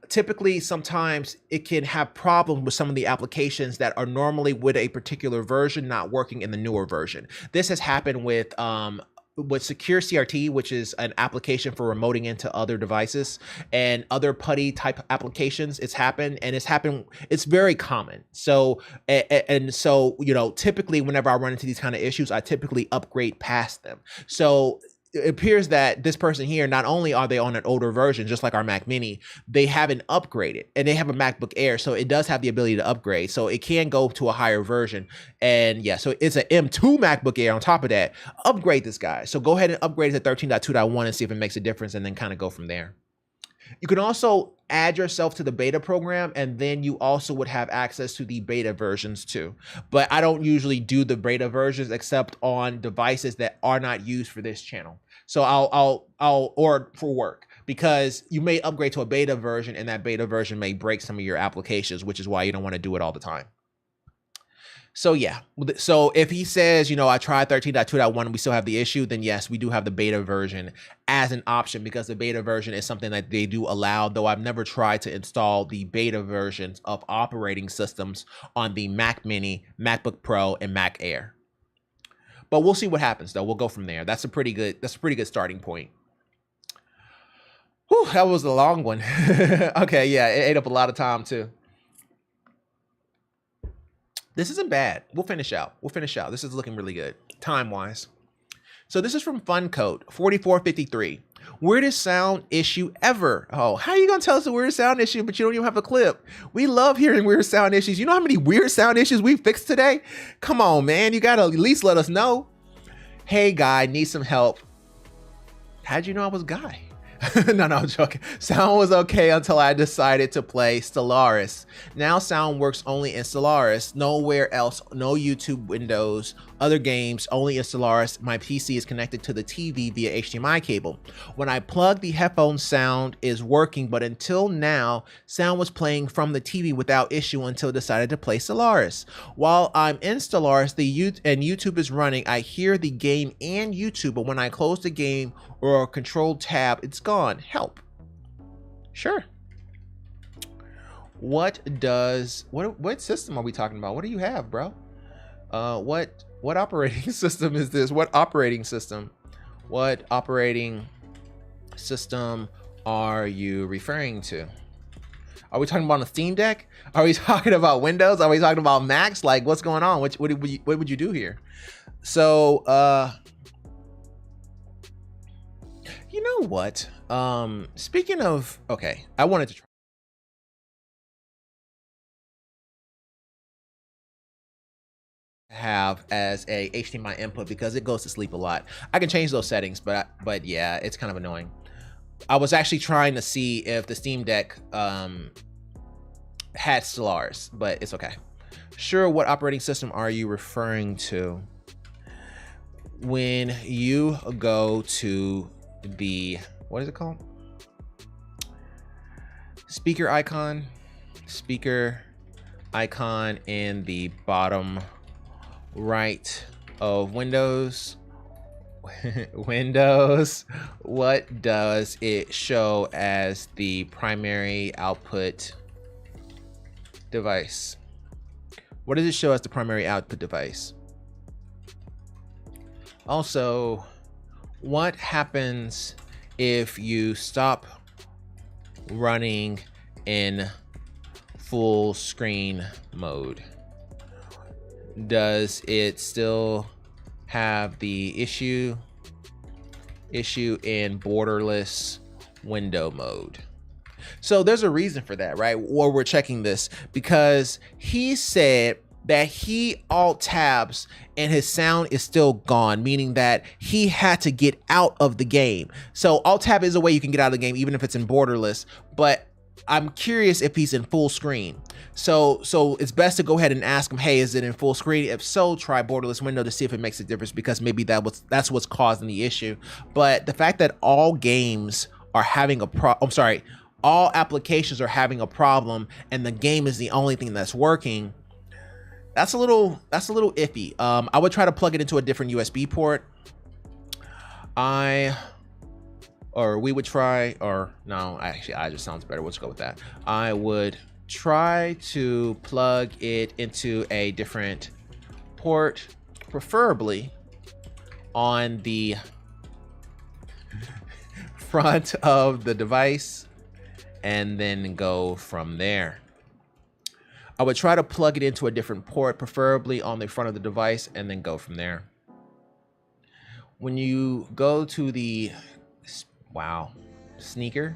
typically sometimes it can have problems with some of the applications that are normally with a particular version not working in the newer version. This has happened with Secure CRT, which is an application for remoting into other devices and other PuTTY type applications. It's happened. It's very common. So, so, you know, typically whenever I run into these kind of issues, I typically upgrade past them. So it appears that this person here, not only are they on an older version, just like our Mac Mini, they haven't upgraded, and they have a MacBook Air, so it does have the ability to upgrade. So it can go to a higher version. And yeah, so it's an M2 MacBook Air on top of that. Upgrade this guy. So go ahead and upgrade to 13.2.1 and see if it makes a difference, and then kind of go from there. You can also add yourself to the beta program, and then you also would have access to the beta versions too. But I don't usually do the beta versions except on devices that are not used for this channel. So or for work, because you may upgrade to a beta version and that beta version may break some of your applications, which is why you don't want to do it all the time. So yeah, so if he says, you know, I tried 13.2.1 and we still have the issue, then yes, we do have the beta version as an option, because the beta version is something that they do allow, though I've never tried to install the beta versions of operating systems on the Mac Mini, MacBook Pro, and Mac Air. But we'll see what happens though. We'll go from there. That's a pretty good starting point. Whew, that was a long one. Okay, yeah, it ate up a lot of time too. This isn't bad. We'll finish out. This is looking really good, time-wise. So this is from Funcode 4453. Weirdest sound issue ever. Oh, how are you gonna tell us the weirdest sound issue, but you don't even have a clip? We love hearing weird sound issues. You know how many weird sound issues we fixed today? Come on, man. You gotta at least let us know. Hey, guy, need some help. How'd you know I was Guy? No, I'm joking. Sound was okay until I decided to play Stellaris. Now sound works only in Stellaris, nowhere else, no YouTube windows, other games, only in Stellaris. My PC is connected to the TV via HDMI cable. When I plug the headphones, sound is working, but until now, sound was playing from the TV without issue until I decided to play Stellaris. While I'm in Stellaris, and YouTube is running, I hear the game and YouTube, but when I close the game or a control tab, it's gone. Help. Sure. What system are we talking about? What do you have, bro? What operating system is this? What operating system are you referring to? Are we talking about a Steam Deck? Are we talking about Windows? Are we talking about Macs? Like, what's going on? What would you do here? So, you know what? Speaking of, okay, I wanted to try. Have as a HDMI input because it goes to sleep a lot. I can change those settings, but yeah, it's kind of annoying. I was actually trying to see if the Steam Deck had Stellaris, but it's okay. Sure, what operating system are you referring to? When you go to the, what is it called? Speaker icon in the bottom right of Windows. What does it show as the primary output device? What does it show as the primary output device? Also, what happens if you stop running in full screen mode? Does it still have the issue in borderless window mode? So there's a reason for that, right? Or we're checking this because he said that he alt tabs and his sound is still gone, meaning that he had to get out of the game. So alt tab is a way you can get out of the game, even if it's in borderless, but I'm curious if he's in full screen. So it's best to go ahead and ask him, hey, is it in full screen? If so, try borderless window to see if it makes a difference, because maybe that's what's causing the issue. But the fact that all games are having all applications are having a problem and the game is the only thing that's working, that's a little iffy. I would try to plug it into a different USB port. We would try, or no, actually, I just sounds better. Let's go with that. I would try to plug it into a different port, preferably on the front of the device, and then go from there. I would try to plug it into a different port, preferably on the front of the device, and then go from there. When you go to the sneaker,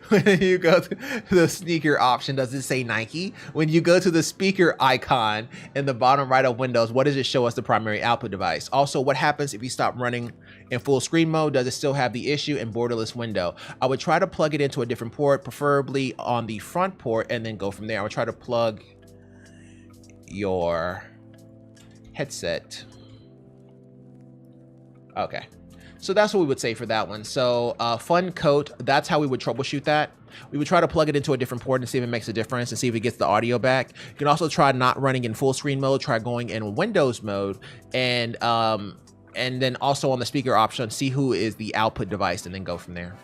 when you go to the sneaker option, does it say Nike? When you go to the speaker icon in the bottom right of Windows, what does it show as the primary output device? Also, what happens if you stop running in full screen mode? Does it still have the issue in borderless window? I would try to plug it into a different port, preferably on the front port, and then go from there. I would try to plug your headset. Okay. So that's what we would say for that one. So fun coat, that's how we would troubleshoot that. We would try to plug it into a different port and see if it makes a difference and see if it gets the audio back. You can also try not running in full screen mode, try going in Windows mode, and then also on the speaker option, see who is the output device and then go from there.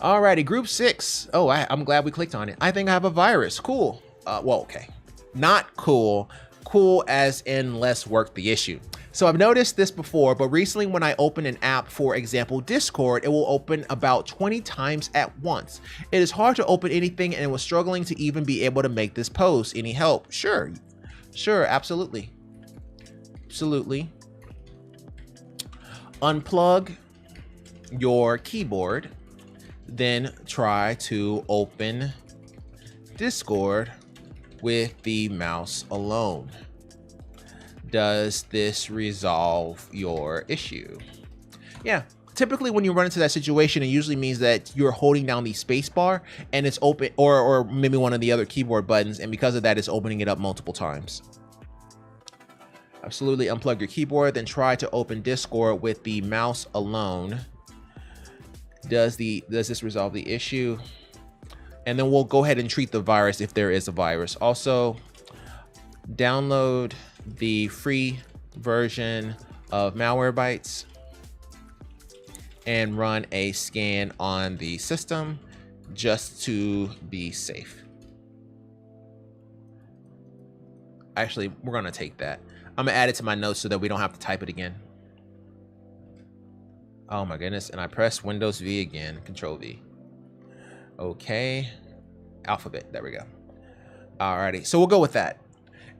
Alrighty, group 6. Oh, I'm glad we clicked on it. I think I have a virus. Cool. Well, okay. Not cool. Cool as in less work the issue. So I've noticed this before, but recently when I open an app, for example, Discord, it will open about 20 times at once. It is hard to open anything and was struggling to even be able to make this post. Any help? Sure, absolutely. Absolutely. Unplug your keyboard, then try to open Discord with the mouse alone. Does this resolve your issue? Yeah, typically when you run into that situation, it usually means that you're holding down the space bar and it's open, or maybe one of the other keyboard buttons, and because of that, it's opening it up multiple times. Absolutely unplug your keyboard, then try to open Discord with the mouse alone. Does this resolve the issue? And then we'll go ahead and treat the virus if there is a virus. Also, download the free version of Malwarebytes and run a scan on the system just to be safe. Actually, we're gonna take that. I'm gonna add it to my notes so that we don't have to type it again. Oh my goodness, and I pressed Windows V again, Control V. Okay, alphabet, there we go. Alrighty, so we'll go with that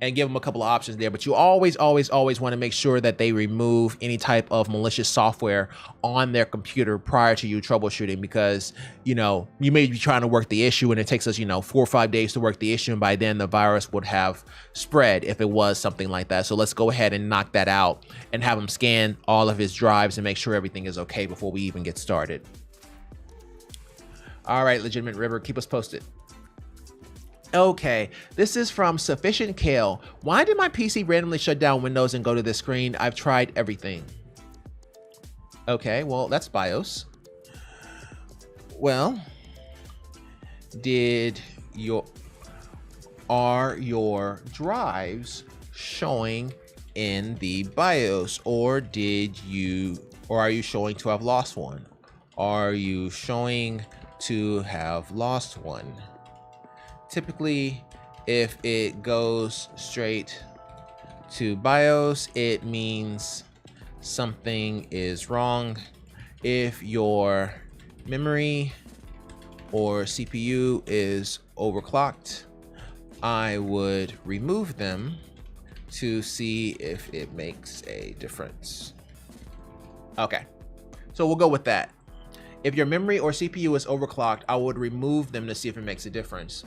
and give them a couple of options there, but you always want to make sure that they remove any type of malicious software on their computer prior to you troubleshooting, because, you know, you may be trying to work the issue and it takes us, 4 or 5 days to work the issue, and by then the virus would have spread if it was something like that. So let's go ahead and knock that out and have him scan all of his drives and make sure everything is okay before we even get started. All right, Legitimate River, keep us posted. Okay, this is from Sufficient Kale. Why did my PC randomly shut down Windows and go to this screen? I've tried everything. Okay, well, that's BIOS. Well, are your drives showing in the BIOS, or are you showing to have lost one? Are you showing to have lost one? Typically, if it goes straight to BIOS, it means something is wrong. If your memory or CPU is overclocked, I would remove them to see if it makes a difference. Okay, so we'll go with that. If your memory or CPU is overclocked, I would remove them to see if it makes a difference.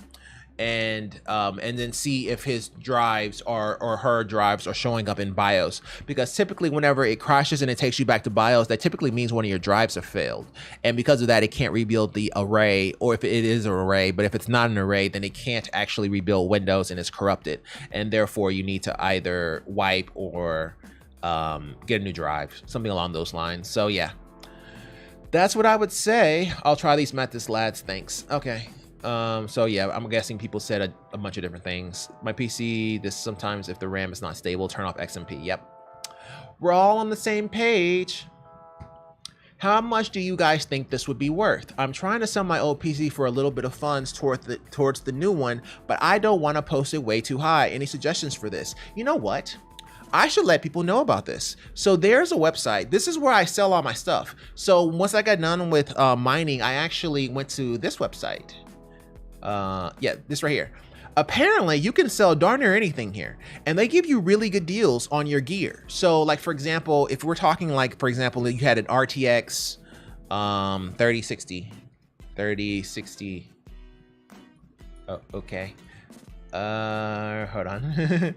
and then see if his drives or her drives are showing up in BIOS, because typically whenever it crashes and it takes you back to BIOS, that typically means one of your drives have failed, and because of that it can't rebuild the array, or if it is an array, but if it's not an array, then it can't actually rebuild Windows and it's corrupted, and therefore you need to either wipe or get a new drive, something along those lines. So yeah, that's what I would say. I'll try these methods, lads. Thanks. Okay. So yeah, I'm guessing people said a bunch of different things. My PC, this sometimes if the RAM is not stable, turn off XMP. Yep. We're all on the same page. How much do you guys think this would be worth? I'm trying to sell my old PC for a little bit of funds towards the new one, but I don't want to post it way too high. Any suggestions for this? You know what? I should let people know about this. So there's a website. This is where I sell all my stuff. So once I got done with mining, I actually went to this website. Yeah, this right here. Apparently you can sell darn near anything here, and they give you really good deals on your gear. So like, for example, if we're talking like, for example, you had an RTX 3060. Oh, okay. Hold on.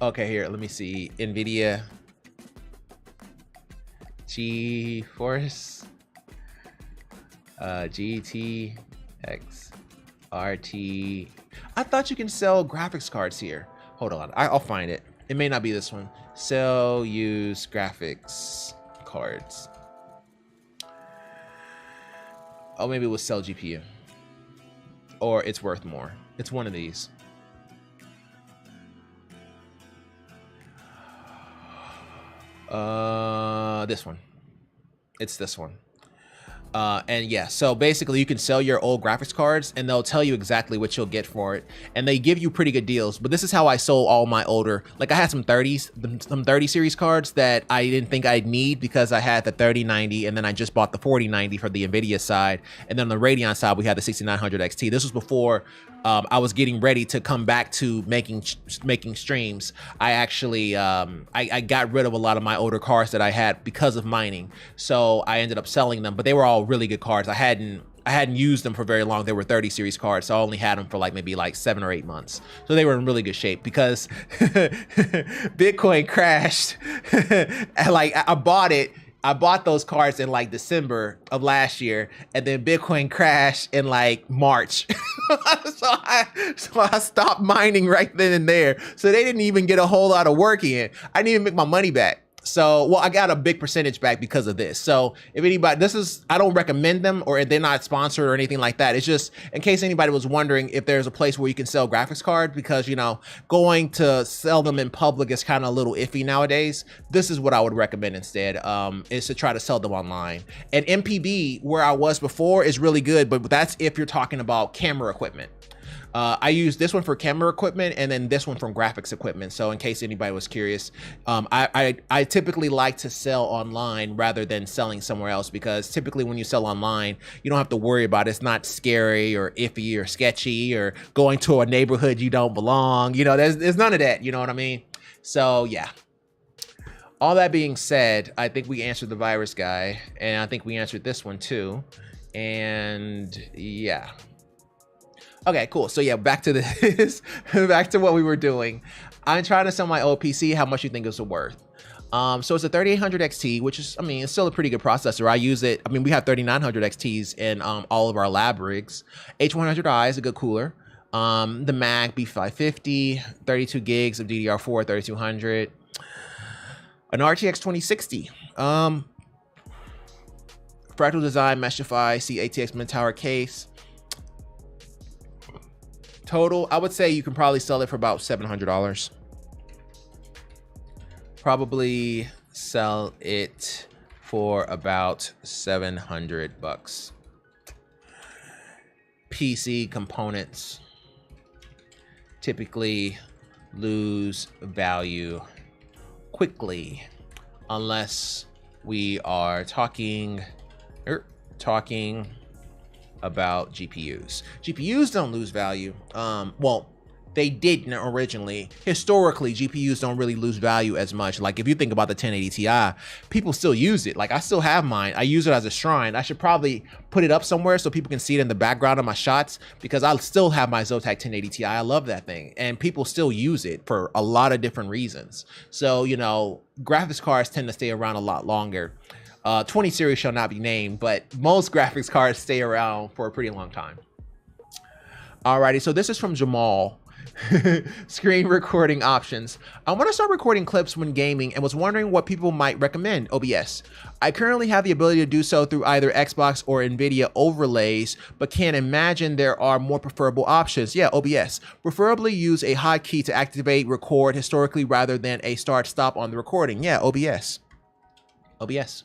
Okay, here, let me see. NVIDIA GeForce GTX RT. I thought you can sell graphics cards here. Hold on, I'll find it. It may not be this one. Sell used graphics cards. Oh, maybe it was sell GPU. Or it's worth more. It's one of these. This one. It's this one. And yeah, so basically you can sell your old graphics cards and they'll tell you exactly what you'll get for it, and they give you pretty good deals. But this is how I sold all my older, like I had some 30 series cards that I didn't think I'd need because I had the 3090, and then I just bought the 4090 for the NVIDIA side, and then on the Radeon side we had the 6900 XT. This was before I was getting ready to come back to making streams. I actually I got rid of a lot of my older cards that I had because of mining, so I ended up selling them. But they were all really good cards. I hadn't used them for very long. They were 30 series cards, so I only had them for like maybe like 7 or 8 months. So they were in really good shape because Bitcoin crashed. And like I bought those cards in like December of last year, and then Bitcoin crashed in like March. so I stopped mining right then and there. So they didn't even get a whole lot of work in. I didn't even make my money back. So, well, I got a big percentage back because of this. So if anybody, I don't recommend them, or they're not sponsored or anything like that. It's just in case anybody was wondering if there's a place where you can sell graphics cards, because, you know, going to sell them in public is kind of a little iffy nowadays. This is what I would recommend instead, is to try to sell them online. And MPB, where I was before, is really good, but that's if you're talking about camera equipment. I use this one for camera equipment, and then this one from graphics equipment. So in case anybody was curious, I typically like to sell online rather than selling somewhere else, because typically when you sell online, you don't have to worry about it. It's not scary or iffy or sketchy or going to a neighborhood you don't belong. You know, there's none of that. You know what I mean? So yeah. All that being said, I think we answered the virus guy, and I think we answered this one too. And yeah. Okay, cool. So yeah, back to this, back to what we were doing. I'm trying to sell my old PC. How much you think it's worth? So it's a 3800 XT, which is, I mean, it's still a pretty good processor. I use it. I mean, we have 3900 XTs in all of our lab rigs. H100i is a good cooler. The Mac B550, 32 gigs of DDR4, 3200. An RTX 2060. Fractal Design Meshify C-ATX mid-tower case. Total, I would say you can probably sell it for about $700. Probably sell it for about 700 bucks. PC components typically lose value quickly unless we are talking about GPUs. GPUs don't lose value. Well, They didn't originally. Historically, GPUs don't really lose value as much. Like if you think about the 1080 Ti, people still use it. Like I still have mine. I use it as a shrine. I should probably put it up somewhere so people can see it in the background of my shots, because I still have my Zotac 1080 Ti. I love that thing. And people still use it for a lot of different reasons. So, you know, graphics cards tend to stay around a lot longer. 20 series shall not be named, but most graphics cards stay around for a pretty long time. Alrighty, so this is from Jamal. Screen recording options. I want to start recording clips when gaming and was wondering what people might recommend. OBS. I currently have the ability to do so through either Xbox or Nvidia overlays, but can't imagine there are more preferable options. Yeah, OBS. Preferably use a hotkey to activate record historically rather than a start stop on the recording. Yeah, OBS. OBS.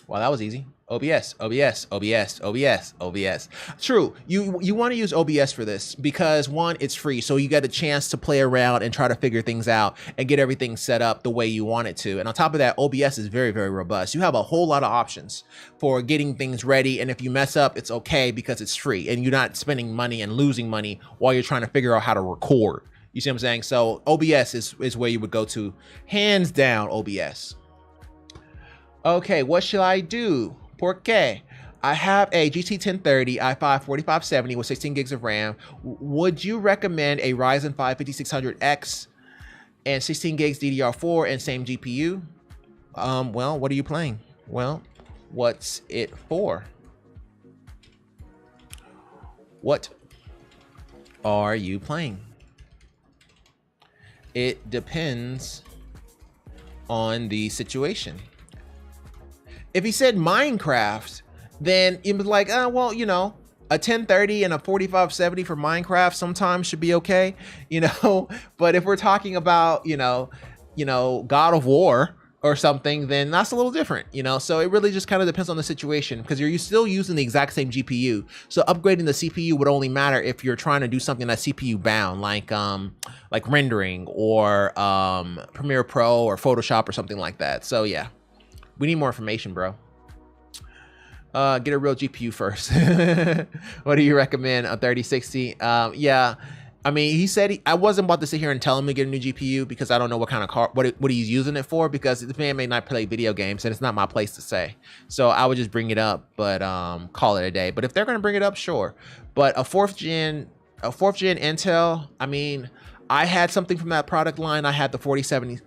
Well, that was easy. OBS, OBS, OBS, OBS, OBS. True, you want to use OBS for this because one, it's free, so you get a chance to play around and try to figure things out and get everything set up the way you want it to. And on top of that, OBS is very, very robust. You have a whole lot of options for getting things ready, and if you mess up, it's okay because it's free and you're not spending money and losing money while you're trying to figure out how to record. You see what I'm saying? So OBS is where you would go to. Hands down, OBS. Okay, what shall I do? Porque I have a GT 1030 i5 4570 with 16 gigs of RAM. Would you recommend a Ryzen 5 5600X and 16 gigs DDR4 and same GPU? Well, what are you playing? Well, what's it for? What are you playing? It depends on the situation. If he said Minecraft, then it was like, well, you know, a 1030 and a 4570 for Minecraft sometimes should be okay, you know. But if we're talking about, you know, God of War or something, then that's a little different, you know. So it really just kind of depends on the situation, because you're still using the exact same GPU. So upgrading the CPU would only matter if you're trying to do something that's CPU bound, like rendering or Premiere Pro or Photoshop or something like that. So yeah. We need more information, bro. Get a real GPU first. What do you recommend? A 3060? Yeah. I mean, he said I wasn't about to sit here and tell him to get a new GPU because I don't know what kind of car, what he's using it for, because this man may not play video games and it's not my place to say. So I would just bring it up, but call it a day. But if they're gonna bring it up, sure. But a fourth gen Intel, I mean, I had something from that product line. I had the 4070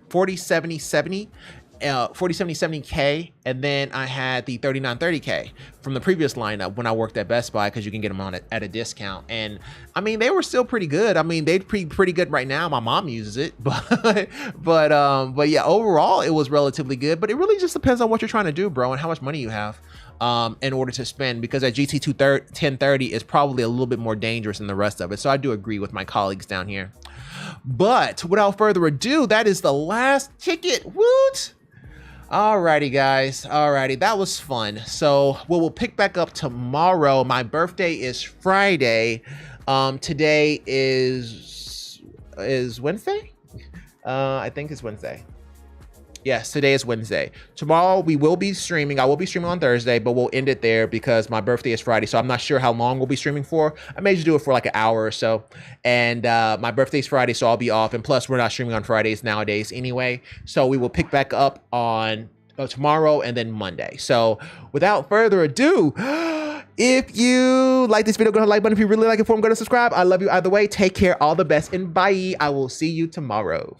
4070K, and then I had the 3930K from the previous lineup when I worked at Best Buy, because you can get them on at a discount. And I mean, they were still pretty good. I mean, they'd pretty good right now. My mom uses it, but yeah, overall it was relatively good. But it really just depends on what you're trying to do, bro, and how much money you have in order to spend, because that GT 1030 is probably a little bit more dangerous than the rest of it. So I do agree with my colleagues down here. But without further ado, that is the last ticket. Woot! Alrighty, guys. Alrighty, that was fun. So we'll pick back up tomorrow. My birthday is Friday. Today is Wednesday? I think it's Wednesday. Yes, today is Wednesday. Tomorrow we will be streaming. I will be streaming on Thursday, but we'll end it there because my birthday is Friday. So I'm not sure how long we'll be streaming for. I may just do it for like an hour or so. And my birthday's Friday, so I'll be off. And plus, we're not streaming on Fridays nowadays anyway. So we will pick back up on tomorrow and then Monday. So without further ado, if you like this video, go to the like button. If you really like it, go to subscribe. I love you either way. Take care. All the best and bye. I will see you tomorrow.